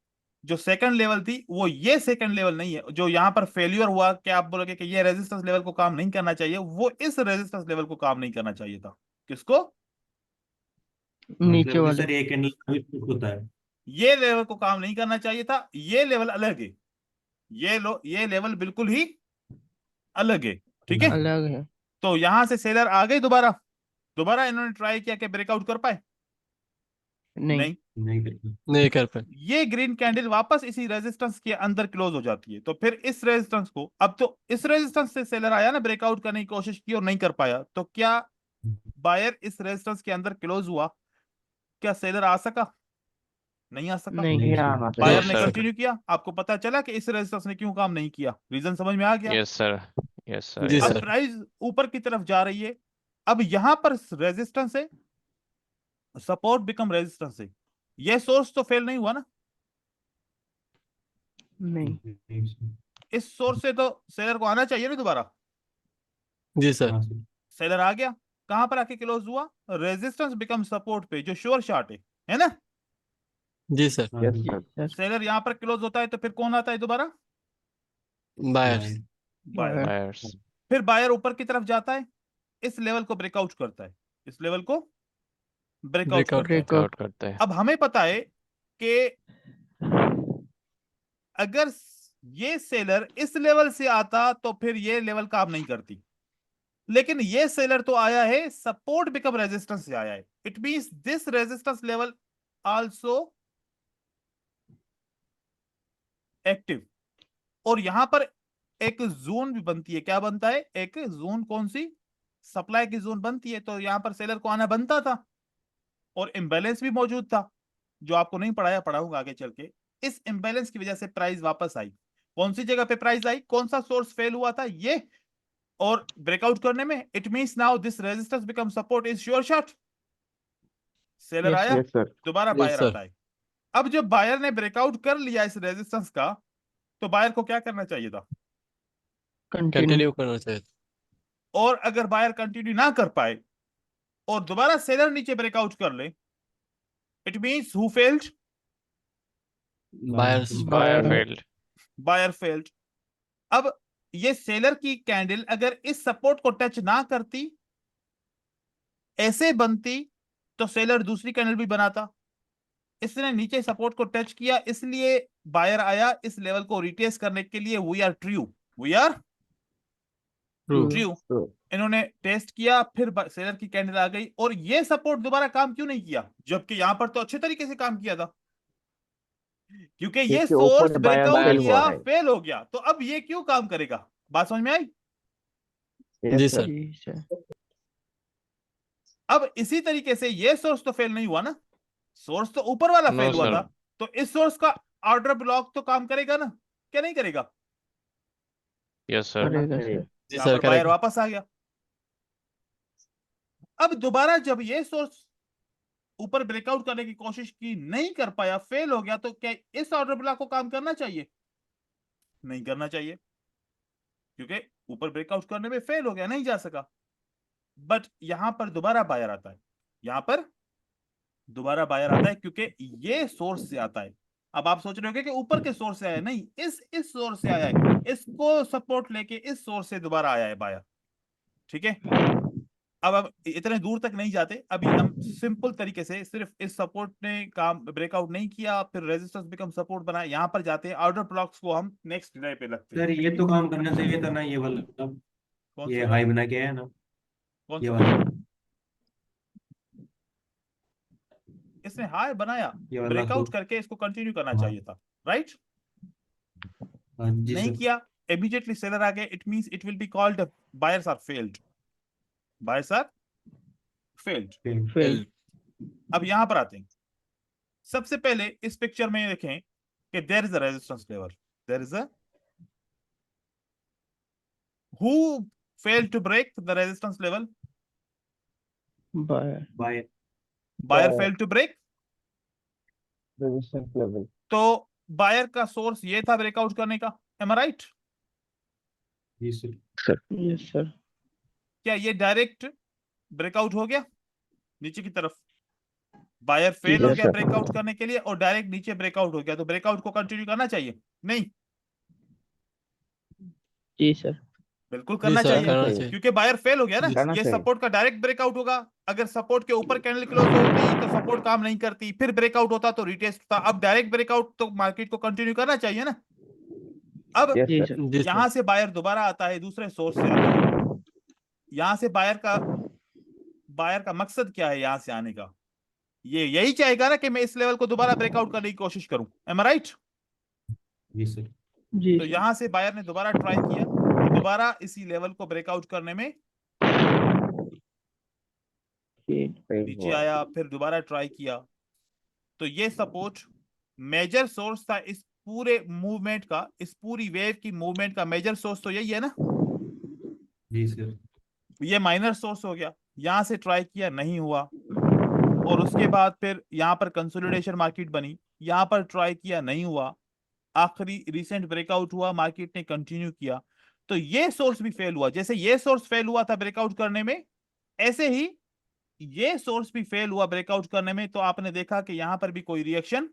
जो सेकंड लेवल थी वो ये सेकंड लेवल नहीं है। जो यहां पर फेल्यूर हुआ, क्या आप बोलोगे कि ये रेजिस्टेंस लेवल को काम नहीं करना चाहिए? वो इस रेजिस्टेंस लेवल को काम नहीं करना चाहिए था। किसको? नीचे मतलब कि वाले। सर ये कैंडल होता है। ये लेवल को काम नहीं करना चाहिए था। ये लेवल अलग है, ये लेवल बिल्कुल ही अलग है। ठीक है, अलग है। तो यहां से सेलर आ गए, दोबारा दोबारा इन्होंने ट्राई किया कि ब्रेकआउट कर पाए? नहीं। नहीं। नहीं करता। नहीं कर पाए। ये ग्रीन कैंडल वापस इसी रेजिस्टेंस के अंदर क्लोज हो जाती है। तो फिर इस रेजिस्टेंस को, अब तो इस रेजिस्टेंस से सेलर आया ना, ब्रेकआउट करने की कोशिश की और नहीं कर पाया, तो क्या बायर इस रेजिस्टेंस के अंदर क्लोज हुआ? क्या सेलर आ सका? नहीं आ सका। नहीं। नहीं Yeah, sir. no, sir. Buyer No, ने sir. कंटिन्यू किया, आपको पता चला कि इस रेजिस्टेंस ने क्यों काम नहीं किया। रीजन समझ में आ गया? Yes sir. Yes sir. जी यस अब सर। प्राइस ऊपर की तरफ जा रही है। अब यहां पर रेजिस्टेंस है, सपोर्ट बिकम रेजिस्टेंस है। ये सोर्स तो फेल नहीं हुआ ना? नहीं। नहीं सर। इस सोर्स से तो सेलर को आना चाहिए ना दोबारा। जी सर। हाँ सर। सेलर आ गया, कहां पर आके क्लोज हुआ? रेजिस्टेंस बिकम सपोर्ट पे, जो श्योर शॉट है ना? जी सर। हाँ Yes, sir. sir. Sir. Seller यहां पर क्लोज होता है तो फिर कौन आता है दोबारा? बायर्स। बायर। बायर। बायर्स। फिर बायर ऊपर की तरफ जाता है, इस लेवल को ब्रेकआउट करता है, इस लेवल को ब्रेकआउट ब्रेकआउट करता है। ब्रेकआउट। ब्रेकआउट करते हैं। अब हमें पता है कि अगर ये सेलर इस लेवल से आता तो फिर ये लेवल काम नहीं करती, लेकिन ये सेलर तो आया है सपोर्ट बिकम रेजिस्टेंस से आया है। It means this resistance level also active. और यहां पर एक जोन भी बनती है। क्या बनता है? एक जोन, कौन सी? सप्लाई की जोन बनती है। तो यहां पर सेलर को आना बनता था, और इम्बैलेंस भी मौजूद था, जो आपको नहीं पढ़ाया, पढ़ाऊंगा आगे चल के। इस इम्बैलेंस की वजह से प्राइस वापस आई। कौन सी जगह पे प्राइस आई? कौन सा सोर्स फेल हुआ था? ये और ब्रेकआउट करने में, it means now this resistance become support is sure shot. Seller Yes, आया, Yes, sir. दोबारा Yes, बायर sir. आता है। अब जब बायर ने ब्रेकआउट कर लिया इस रेजिस्टेंस का, तो बायर को क्या करना चाहिए था? continue. कंटिन्यू करना चाहिए था। और अगर बायर कंटिन्यू ना कर पाए और दोबारा सेलर नीचे ब्रेकआउट कर ले, it means who failed? Buyers Buyer Buyer. failed. Buyer failed. अब ये सेलर की कैंडल अगर इस सपोर्ट को टच ना करती, ऐसे बनती, तो सेलर दूसरी कैंडल भी बनाता। इसने नीचे सपोर्ट को टच किया, इसलिए बायर आया इस लेवल को रिटेस्ट करने के लिए। We are true, we are true. True. True. इन्होंने टेस्ट किया, फिर सेलर की कैंडल आ गई, और ये सपोर्ट दोबारा काम क्यों नहीं किया, जबकि यहां पर तो अच्छे तरीके से काम किया था? क्योंकि ये क्योंकि सोर्स ऊपर बायर ब्रेकआउट फेल हुआ किया, है। फेल हो गया, तो अब ये क्यों काम करेगा? बात समझ में आई? Yes, जी sir. सर। जी सर। अब इसी तरीके से ये सोर्स तो फेल नहीं हुआ ना, सोर्स तो ऊपर वाला No, फेल हुआ sir. था, तो इस सोर्स का ऑर्डर ब्लॉक तो काम करेगा ना, क्या नहीं करेगा? Yes, sir. करेगा नहीं। सर। जी यहां सर पर बायर करेक्ट। वापस आ गया। अब दोबारा जब ये सोर्स ऊपर ब्रेकआउट करने की कोशिश की, नहीं कर पाया, फेल हो गया, तो क्या इस ऑर्डर ब्लॉक को काम करना चाहिए? नहीं करना चाहिए, क्योंकि ऊपर ब्रेकआउट करने में फेल हो गया, नहीं जा सका। बट यहां पर दोबारा बायर आता है, यहां पर दोबारा बायर आता है, क्योंकि ये सोर्स से आता है। अब आप सोच रहे होंगे कि ऊपर के सोर्स से आया, नहीं, इस सोर्स से आया है, इसको सपोर्ट लेके इस सोर्स से दोबारा आया है बायर। ठीक है, अब इतने दूर तक नहीं जाते, अभी हम सिंपल तरीके से सिर्फ इस सपोर्ट ने काम ब्रेकआउट नहीं किया, फिर रेजिस्टेंस बिकम सपोर्ट बना, यहां पर जाते हैं, ऑर्डर ब्लॉक्स को हम नेक्स्ट डे पे लगते सर हैं। ये तो काम करना चाहिए था ना, ये वाला कौन ये सा हाई बना के आया ना, कौन ये सा? वाला इसने हाई बनाया, ये वाला ब्रेकआउट करके इसको कंटिन्यू करना हाँ। चाहिए था, राइट? हाँ जी नहीं सर। किया, immediately seller आ गए, it means it will be called buyers are failed, buyers are failed। Fail. अब यहां पर आते हैं, सबसे पहले इस पिक्चर में देखें कि there is a resistance level, there is a who failed to break the resistance level? Buyer. Buy buyer failed to break, Resistance level. तो बायर का सोर्स ये था ब्रेकआउट करने का, am I right? जी सर। Yes sir. क्या ये direct breakout हो गया नीचे की तरफ? बायर फेल हो Yes, गया sir. ब्रेकआउट करने के लिए और डायरेक्ट नीचे ब्रेकआउट हो गया, तो ब्रेकआउट को कंटिन्यू करना चाहिए? नहीं, जी सर। बिल्कुल जी करना सर चाहिए, करना चाहिए। क्योंकि बायर फेल हो गया ना, करना ये चाहिए। सपोर्ट का डायरेक्ट ब्रेकआउट होगा। अगर सपोर्ट के ऊपर कैंडल क्लोज होती तो सपोर्ट काम नहीं करती, फिर ब्रेकआउट होता तो रिटेस्ट होता। अब डायरेक्ट ब्रेकआउट तो मार्केट को कंटिन्यू करना चाहिए ना। अब Yes, जी sir. सर। जी सर। यहां से बायर दोबारा आता है, दूसरे सोर्स से आता है। यहां से बायर का मकसद क्या है यहां से आने का? ये यही चाहेगा ना कि मैं इस लेवल को दोबारा ब्रेकआउट करने की कोशिश करूं, एम आई राइट? जी सर। जी तो सर। यहां से बायर ने दोबारा ट्राई किया, दोबारा इसी लेवल को ब्रेकआउट करने में Fail नीचे हुआ। आया, फिर दोबारा ट्राई किया। तो ये सपोर्ट मेजर सोर्स था इस पूरे मूवमेंट का, इस पूरी वेव की मूवमेंट का मेजर सोर्स तो यही है ना। जी सर। ये माइनर सोर्स हो गया, यहां से ट्राई किया, नहीं हुआ, और उसके बाद फिर यहां पर कंसोलिडेशन मार्केट बनी, यहां पर ट्राई किया, नहीं हुआ, आखिरी रिसेंट ब्रेकआउट हुआ, मार्केट ने कंटिन्यू किया, तो ये सोर्स भी फेल हुआ। जैसे ये सोर्स फेल हुआ था ब्रेकआउट करने में, ऐसे ही ये सोर्स भी फेल हुआ ब्रेकआउट करने में। तो आपने देखा कि यहां पर भी कोई रिएक्शन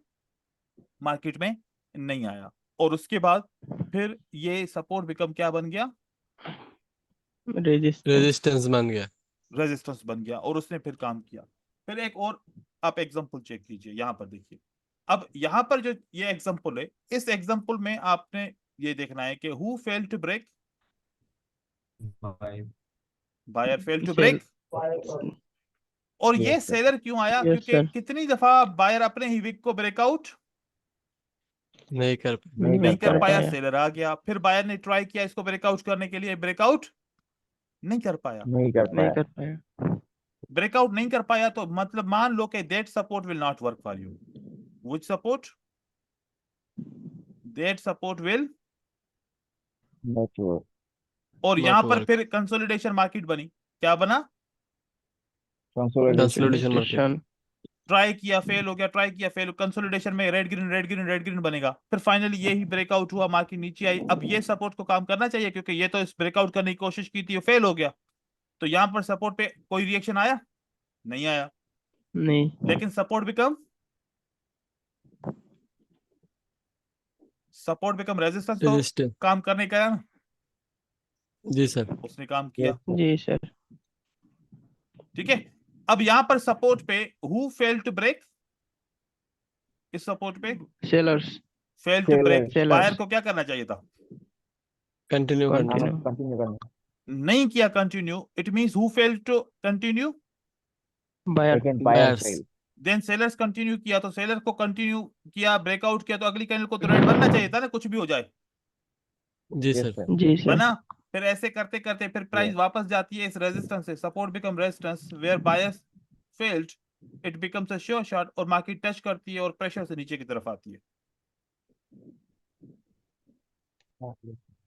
मार्केट में नहीं आया, और उसके बाद फिर ये सपोर्ट बिकम क्या बन गया? रेजिस्टेंस। रेजिस्टेंस बन गया। रेजिस्टेंस बन गया, और उसने फिर काम किया। फिर एक और आप एग्जांपल चेक कीजिए, यहां पर देखिए। अब यहां पर जो ये एग्जांपल है, इस एग्जांपल में आपने ये देखना है कि who fail to break? Buy buyer fail to sell. Break. और ये Yes, sir. सेलर क्यों आया? Yes, क्योंकि sir. कितनी दफा बायर अपने ही विक को ब्रेकआउट नहीं कर नहीं कर पाया, पाया। सेलर आ गया, फिर बायर ने ट्राई किया इसको ब्रेकआउट करने के लिए, ब्रेकआउट नहीं कर पाया। नहीं कर नहीं पाया। कर पाया। ब्रेकआउट नहीं कर पाया, तो मतलब मान लो कि that support will not work for you. Which support? That support will. Not sure. और यहाँ पर work. फिर कंसोलिडेशन मार्केट बनी। क्या बना? Consolidation market. Consolidation. ट्राई किया, फेल हो गया, ट्राई किया, फेल। कंसोलिडेशन में red green red green red green बनेगा। फिर फाइनली ये ही ब्रेकआउट हुआ, मार्केट नीचे आई। अब ये सपोर्ट को काम करना चाहिए, क्योंकि ये तो इस ब्रेकआउट करने की कोशिश की थी, फेल हो गया। तो यहाँ पर सपोर्ट पे कोई रिएक्शन आया? नहीं आया। नहीं। लेकिन सपोर्ट बिकम रेजिस्टेंस तो Resistance. काम करने का है ना? जी सर। उसने काम किया। जी सर। ठीक है। अब यहाँ पर सपोर्ट पे हु फेल टू ब्रेक? इस सपोर्ट पे sellers. Fail to break. Sellers. Buyer को क्या करना चाहिए था? कंटिन्यू करना है। Continue. नहीं किया continue. It means who fail to continue? Buyer. Buyers. Then sellers continue किया, तो सेलर को कंटिन्यू किया, ब्रेकआउट किया, तो अगली कैंडल को तो रेड बनना चाहिए था ना, कुछ भी हो जाए। जी सर। जी सर। बना। फिर ऐसे करते करते फिर प्राइस वापस जाती है इस रेजिस्टेंस से। Support become resistance where buyers failed, it becomes a sure shot, और मार्केट टच करती है और प्रेशर से नीचे की तरफ आती है।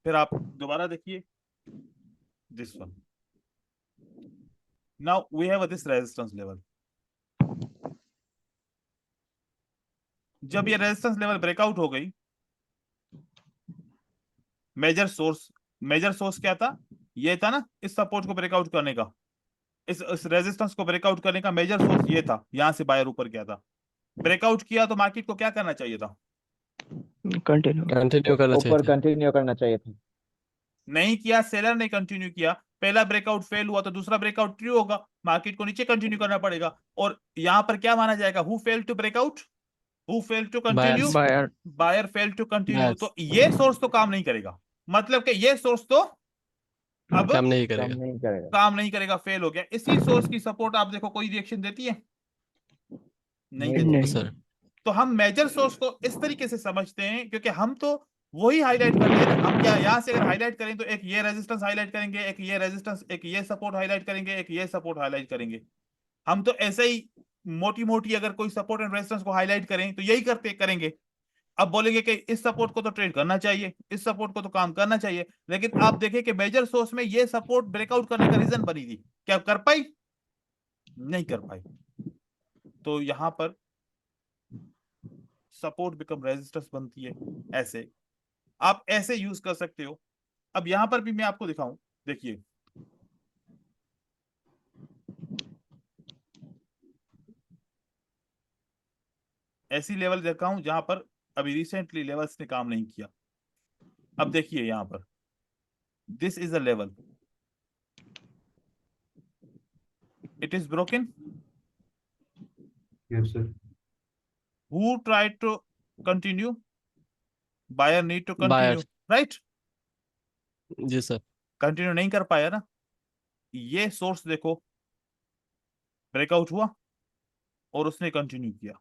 फिर आप दोबारा देखिए this one. Now we have this resistance level. जब ये रेजिस्टेंस लेवल ब्रेकआउट हो गई, मेजर सोर्स क्या था? ये था ना, इस सपोर्ट को ब्रेकआउट करने का, इस रेजिस्टेंस को ब्रेकआउट करने का मेजर सोर्स ये था। यहां से बायर ऊपर गया था, ब्रेकआउट किया, तो मार्केट को क्या करना चाहिए था? कंटिन्यू। कंटिन्यू करना चाहिए था। कंटिन्यू करना चाहिए था। नहीं किया, सेलर ने कंटिन्यू किया। पहला ब्रेकआउट फेल हुआ तो दूसरा ब्रेकआउट ट्रू होगा, मार्केट को नीचे कंटिन्यू करना पड़ेगा। और यहां पर क्या माना जाएगा? Who fail to breakout? Who fail to continue? Buyer. Buyer fail to continue. Buyers. तो ये सोर्स तो काम नहीं करेगा, मतलब कि ये सोर्स तो अब काम नहीं करेगा। नहीं करेगा। काम नहीं करेगा, फेल हो गया। इसी सोर्स की सपोर्ट आप देखो, कोई रिएक्शन देती है? नहीं देती। नहीं। सर। तो हम मेजर सोर्स को इस तरीके से समझते हैं, क्योंकि हम तो वही हाईलाइट करते हैं। हम क्या यहां से अगर हाईलाइट करें तो एक ये रेजिस्टेंस हाईलाइट करेंगे, एक ये रेजिस्टेंस, एक ये सपोर्ट हाईलाइट करेंगे, एक ये सपोर्ट हाईलाइट करेंगे। हम तो ऐसे ही मोटी मोटी अगर कोई सपोर्ट एंड रेजिस्टेंस को हाईलाइट करें तो यही करेंगे। अब बोलेंगे कि इस सपोर्ट को तो ट्रेड करना चाहिए, इस सपोर्ट को तो काम करना चाहिए। लेकिन आप देखें कि मेजर सोर्स में ये सपोर्ट ब्रेकआउट करने का रीजन बनी थी, क्या कर पाई? नहीं कर पाई। तो यहां पर सपोर्ट बिकम रेजिस्टेंस बनती है। ऐसे आप ऐसे यूज कर सकते हो। अब यहां पर भी मैं आपको दिखाऊं, देखिए ऐसी लेवल देखा हूं जहां पर अभी रिसेंटली लेवल्स ने काम नहीं किया। अब देखिए यहां पर this is a level, it is broken. Yes sir. Who tried to continue? Buyer need to continue, Buyers. Right? जी सर। कंटिन्यू नहीं कर पाया ना। ये सोर्स देखो, ब्रेकआउट हुआ और उसने कंटिन्यू किया,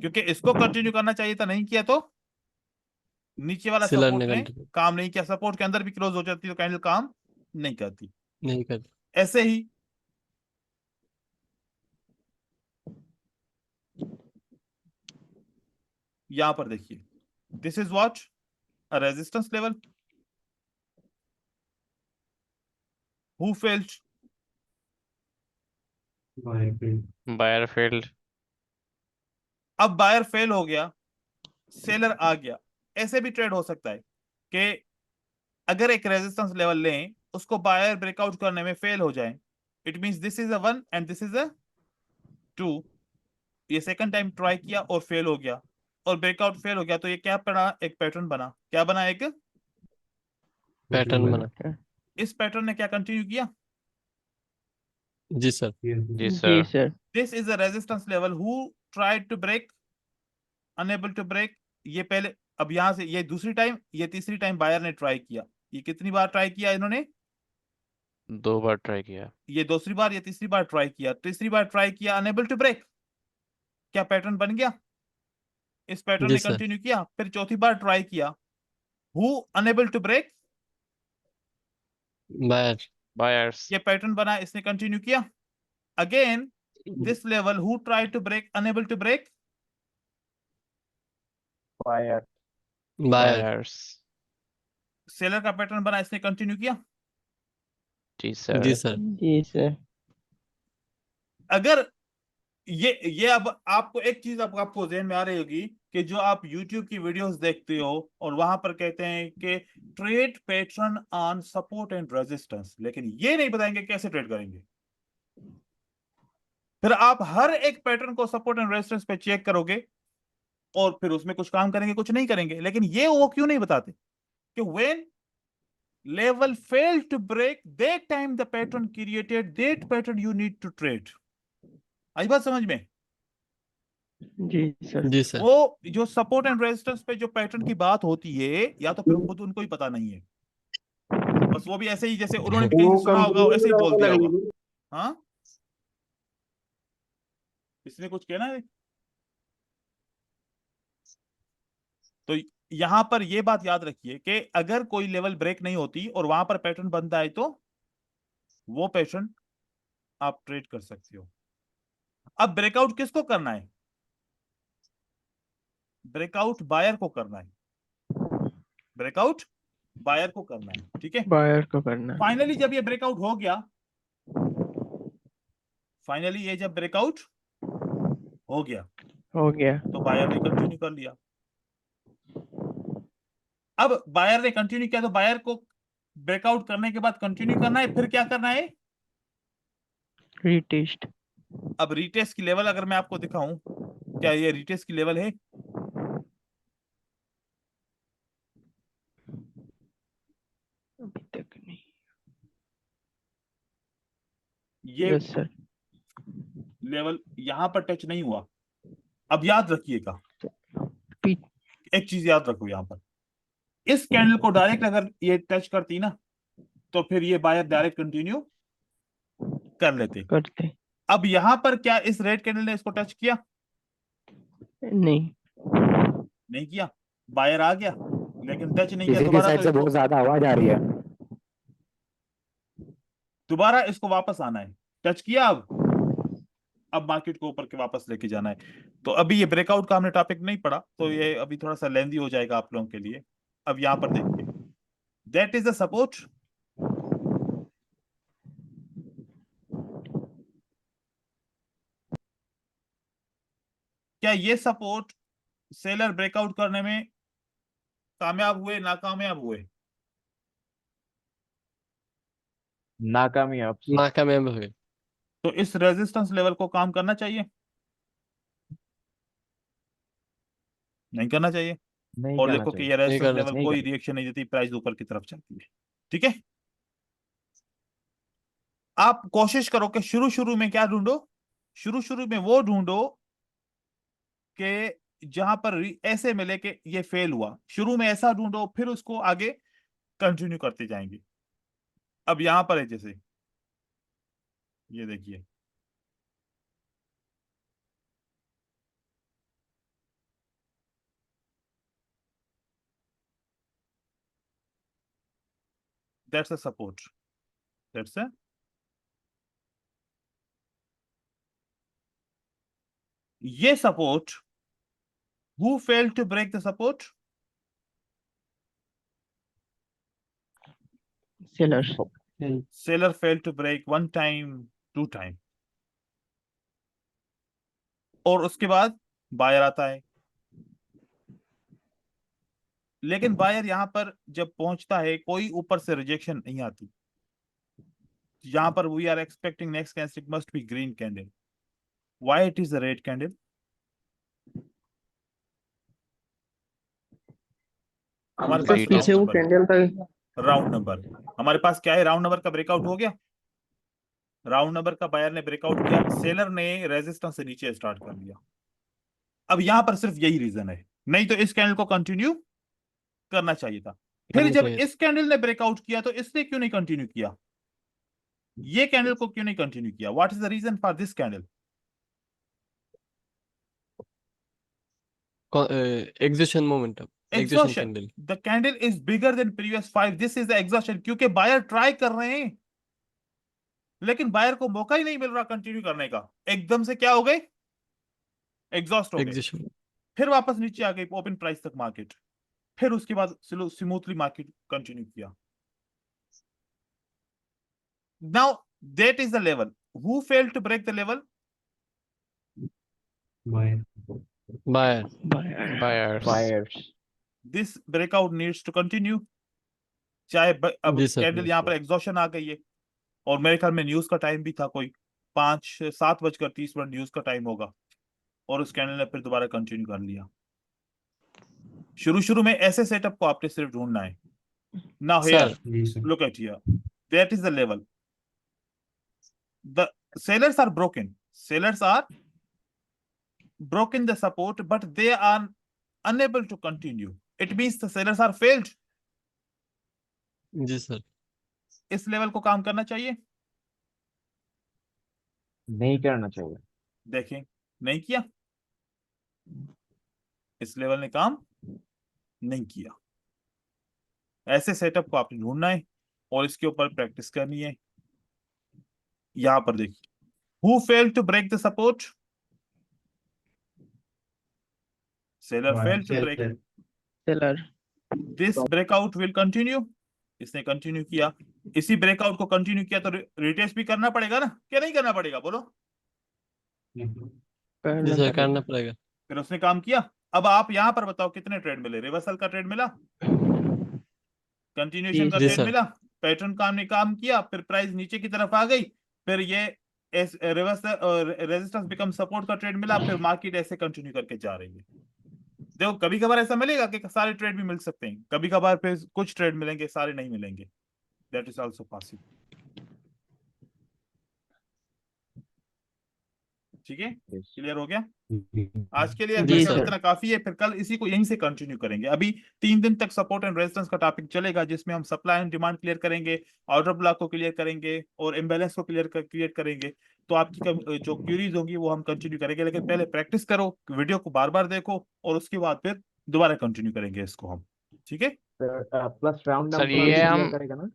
क्योंकि इसको कंटिन्यू करना चाहिए था, नहीं किया तो नीचे वाला सेलर सपोर्ट ने ने कंटिन्यू काम नहीं किया। सपोर्ट के अंदर भी क्लोज हो जाती तो कैंडल काम नहीं करती। नहीं कर। ऐसे ही यहां पर देखिए, this is what a resistance level. Who failed? Buyer failed. अब बायर फेल हो गया, सेलर आ गया। ऐसे भी ट्रेड हो सकता है कि अगर एक रेजिस्टेंस लेवल लें, उसको बायर ब्रेकआउट करने में फेल हो जाए, it means this is a 1 and this is अ 2। ये सेकंड टाइम ट्राई किया और फेल हो गया, और ब्रेकआउट फेल हो गया, तो ये क्या बना? एक पैटर्न बना। क्या बना? एक पैटर्न बना। इस पैटर्न ने क्या कंटिन्यू किया? जी सर। जी जी sir. Sir. This is a resistance level who tried to break, unable to break. ये पहले, अब यहां से ये दूसरी टाइम, ये तीसरी टाइम बायर ने ट्राई किया। ये कितनी बार ट्राई किया इन्होंने? 2 बार ट्राई किया। ये दूसरी बार, ये तीसरी बार ट्राई किया। तीसरी बार ट्राई किया, अनेबल टू ब्रेक। क्या पैटर्न बन गया? इस पैटर्न जी ने सर। कंटिन्यू किया। फिर चौथी बार ट्राई किया, who unable to break. Buyer. Buyers. ये पैटर्न बना, इसने कंटिन्यू किया। Again this level, who try to break, unable to break. Buyer. Buyer. Buyers. Seller का पैटर्न बना, इसने कंटिन्यू किया। जी सर। जी सर। जी सर। अगर ये अब आपको एक चीज आपको ध्यान में आ रही होगी कि जो आप YouTube की वीडियोस देखते हो और वहां पर कहते हैं कि trade pattern on support and resistance, लेकिन ये नहीं बताएंगे कैसे ट्रेड करेंगे। फिर आप हर एक पैटर्न को सपोर्ट एंड रेजिस्टेंस पे चेक करोगे और फिर उसमें कुछ काम करेंगे, कुछ नहीं करेंगे। लेकिन ये वो क्यों नहीं बताते कि when level fail to break that time the pattern created that pattern you need to trade. आई बात समझ में? जी सर। जी सर। वो जो सपोर्ट एंड रेजिस्टेंस पे जो पैटर्न की बात होती है, या तो फिर खुद उनको ही पता नहीं है, बस वो भी ऐसे ही जैसे उन्होंने भी कहीं से सुना होगा ऐसे ही बोल दिया होगा। हाँ, इसमें कुछ कहना है? तो यहां पर ये बात याद रखिए कि अगर कोई लेवल ब्रेक नहीं होती और वहां पर पैटर्न बनता है तो वो पैटर्न आप ट्रेड कर सकते हो। अब ब्रेकआउट किसको करना है? ब्रेकआउट बायर को करना है। ब्रेकआउट बायर को करना है, ठीक है। बायर को करना। फाइनली जब ये ब्रेकआउट हो गया, फाइनली ये जब ब्रेकआउट हो गया हो गया। तो बायर ने कंटिन्यू कर लिया। अब बायर ने कंटिन्यू किया तो बायर को ब्रेकआउट करने के बाद कंटिन्यू करना है, फिर क्या करना है? रीटेस्ट। अब रीटेस्ट की लेवल अगर मैं आपको दिखाऊं, क्या ये रीटेस्ट की लेवल है? अभी तक नहीं। ये यस सर। लेवल यहां पर टच नहीं हुआ। अब याद रखिएगा, पी- एक चीज याद रखो, यहां पर इस कैंडल को डायरेक्ट अगर ये टच करती ना तो फिर ये बायर डायरेक्ट कंटिन्यू कर लेते। करते। अब यहां पर क्या इस रेड कैंडल ने इसको टच किया? नहीं। नहीं किया। बायर आ गया लेकिन टच नहीं किया। किसी की दोबारा साइड तो से इसको बहुत ज्यादा आवाज आ रही है। दोबारा इसको वापस आना है। टच किया, अब मार्केट को ऊपर के वापस लेके जाना है। तो अभी ये ब्रेकआउट का हमने टॉपिक नहीं पढ़ा, तो ये अभी थोड़ा सा लेंदी हो जाएगा आप लोगों के लिए। अब यहां पर देखिए, दैट इज द सपोर्ट। क्या ये सपोर्ट सेलर ब्रेकआउट करने में कामयाब हुए, नाकामयाब हुए? नाकामयाब। नाकामयाब हुए। तो इस रेजिस्टेंस लेवल को काम करना चाहिए, नहीं करना चाहिए? नहीं और करना देखो कि चाहिए। ये रेजिस्टेंस करना लेवल चाहिए। कोई नहीं रिएक्शन नहीं देती, प्राइस ऊपर की तरफ जाती है, ठीक है। आप कोशिश करो कि शुरू शुरू में क्या ढूंढो? शुरू शुरू में वो ढूंढो कि जहां पर ऐसे मिले कि ये फेल हुआ, शुरू में ऐसा ढूंढो, फिर उसको आगे कंटिन्यू करते जाएंगे। अब यहां पर है जैसे ये देखिए, that's a support, that's a ये support. Who fail to break the support? Sellers. Seller fail to break 1 time, 2 time, और उसके बाद बायर आता है। लेकिन बायर यहां पर जब पहुंचता है, कोई ऊपर से रिजेक्शन नहीं आती। यहां पर we are expecting next candle must be green candle. Why it is a red candle? हमारे सर पास पीछे वो कैंडल था। राउंड नंबर, हमारे पास क्या है? राउंड नंबर का ब्रेकआउट हो गया। राउंड नंबर का बायर ने ब्रेकआउट किया, सेलर ने रेजिस्टेंस से नीचे स्टार्ट कर लिया। अब यहां पर सिर्फ यही रीजन है, नहीं तो इस कैंडल को कंटिन्यू करना चाहिए था। फिर करना जब चाहिए। इस कैंडल ने ब्रेकआउट किया तो इसने क्यों नहीं कंटिन्यू किया? ये कैंडल को क्यों नहीं कंटिन्यू किया? What is the reason for this candle? Exhaustion momentum. Exhaustion exhaustion. Candle. The candle is bigger than previous 5, this is the exhaustion, क्योंकि बायर ट्राई कर रहे हैं लेकिन बायर को मौका ही नहीं मिल रहा कंटिन्यू करने का। एकदम से क्या हो गए? एग्जॉस्ट हो गए। एग्जिशन। फिर वापस नीचे आ गई ओपन प्राइस तक मार्केट। फिर उसके बाद स्मूथली मार्केट कंटिन्यू किया। Now that is the level. Who failed to break the level? Buyer Buyers. Buyers. This breakout needs to continue, चाहे अब जी सर। कैंडल यहाँ पर एग्जॉशन आ गई है, और मेरे ख्याल में न्यूज का टाइम भी था, कोई 7:30 न्यूज का टाइम होगा, और उस कैंडल ने फिर दोबारा कंटिन्यू कर लिया। शुरू शुरू में ऐसे सेटअप को आपने सिर्फ ढूंढना है। नाउ हियर सर जी sir. look at here, that is the level. The sellers are broken. Sellers are broken the support, but they are unable to continue. It means the sellers are failed. जी sir. इस level को काम करना चाहिए? नहीं करना चाहिए। देखें, नहीं किया, इस लेवल ने काम नहीं किया। ऐसे सेटअप को आपने ढूंढना है और इसके ऊपर प्रैक्टिस करनी है। यहां पर देखिए, who failed to break the support? Seller failed to break. seller, This breakout will continue. इसने कंटिन्यू किया, इसी ब्रेकआउट को कंटिन्यू किया, तो रिटेस्ट भी करना पड़ेगा ना, क्या नहीं करना पड़ेगा बोलो? जी करना सर पड़ेगा। करना पड़ेगा। फिर उसने काम किया। अब आप यहां पर बताओ कितने ट्रेड मिले? रिवर्सल का ट्रेड मिला, कंटिन्यूएशन का जी ट्रेड सर। मिला, पैटर्न काम ने काम किया, फिर प्राइस नीचे की तरफ आ गई, फिर ये रिवर्सल रेजिस्टेंस बिकम सपोर्ट का ट्रेड मिला, फिर मार्केट ऐसे कंटिन्यू करके जा रही है। देखो, कभी कभार ऐसा मिलेगा कि सारे ट्रेड भी मिल सकते हैं, कभी कभार फिर कुछ ट्रेड मिलेंगे, सारे नहीं मिलेंगे। That is also possible. ठीक है, क्लियर हो गया? आज के लिए जी मेरे ख्याल सर। इतना काफी है, फिर कल इसी को यहीं से कंटिन्यू करेंगे। अभी 3 दिन तक सपोर्ट एंड रेजिस्टेंस का टॉपिक चलेगा, जिसमें हम सप्लाई एंड डिमांड क्लियर करेंगे, ऑर्डर ब्लॉक को क्लियर करेंगे, और इम्बैलेंस को क्लियर करेंगे। तो आपकी जो क्यूरीज होंगी वो हम कंटिन्यू करेंगे, लेकिन पहले प्रैक्टिस करो, वीडियो को बार बार देखो, और उसके बाद फिर दोबारा कंटिन्यू करेंगे इसको हम। ठीक है, प्लस राउंड सर नंबर ये क्लियर हम करेगा ना?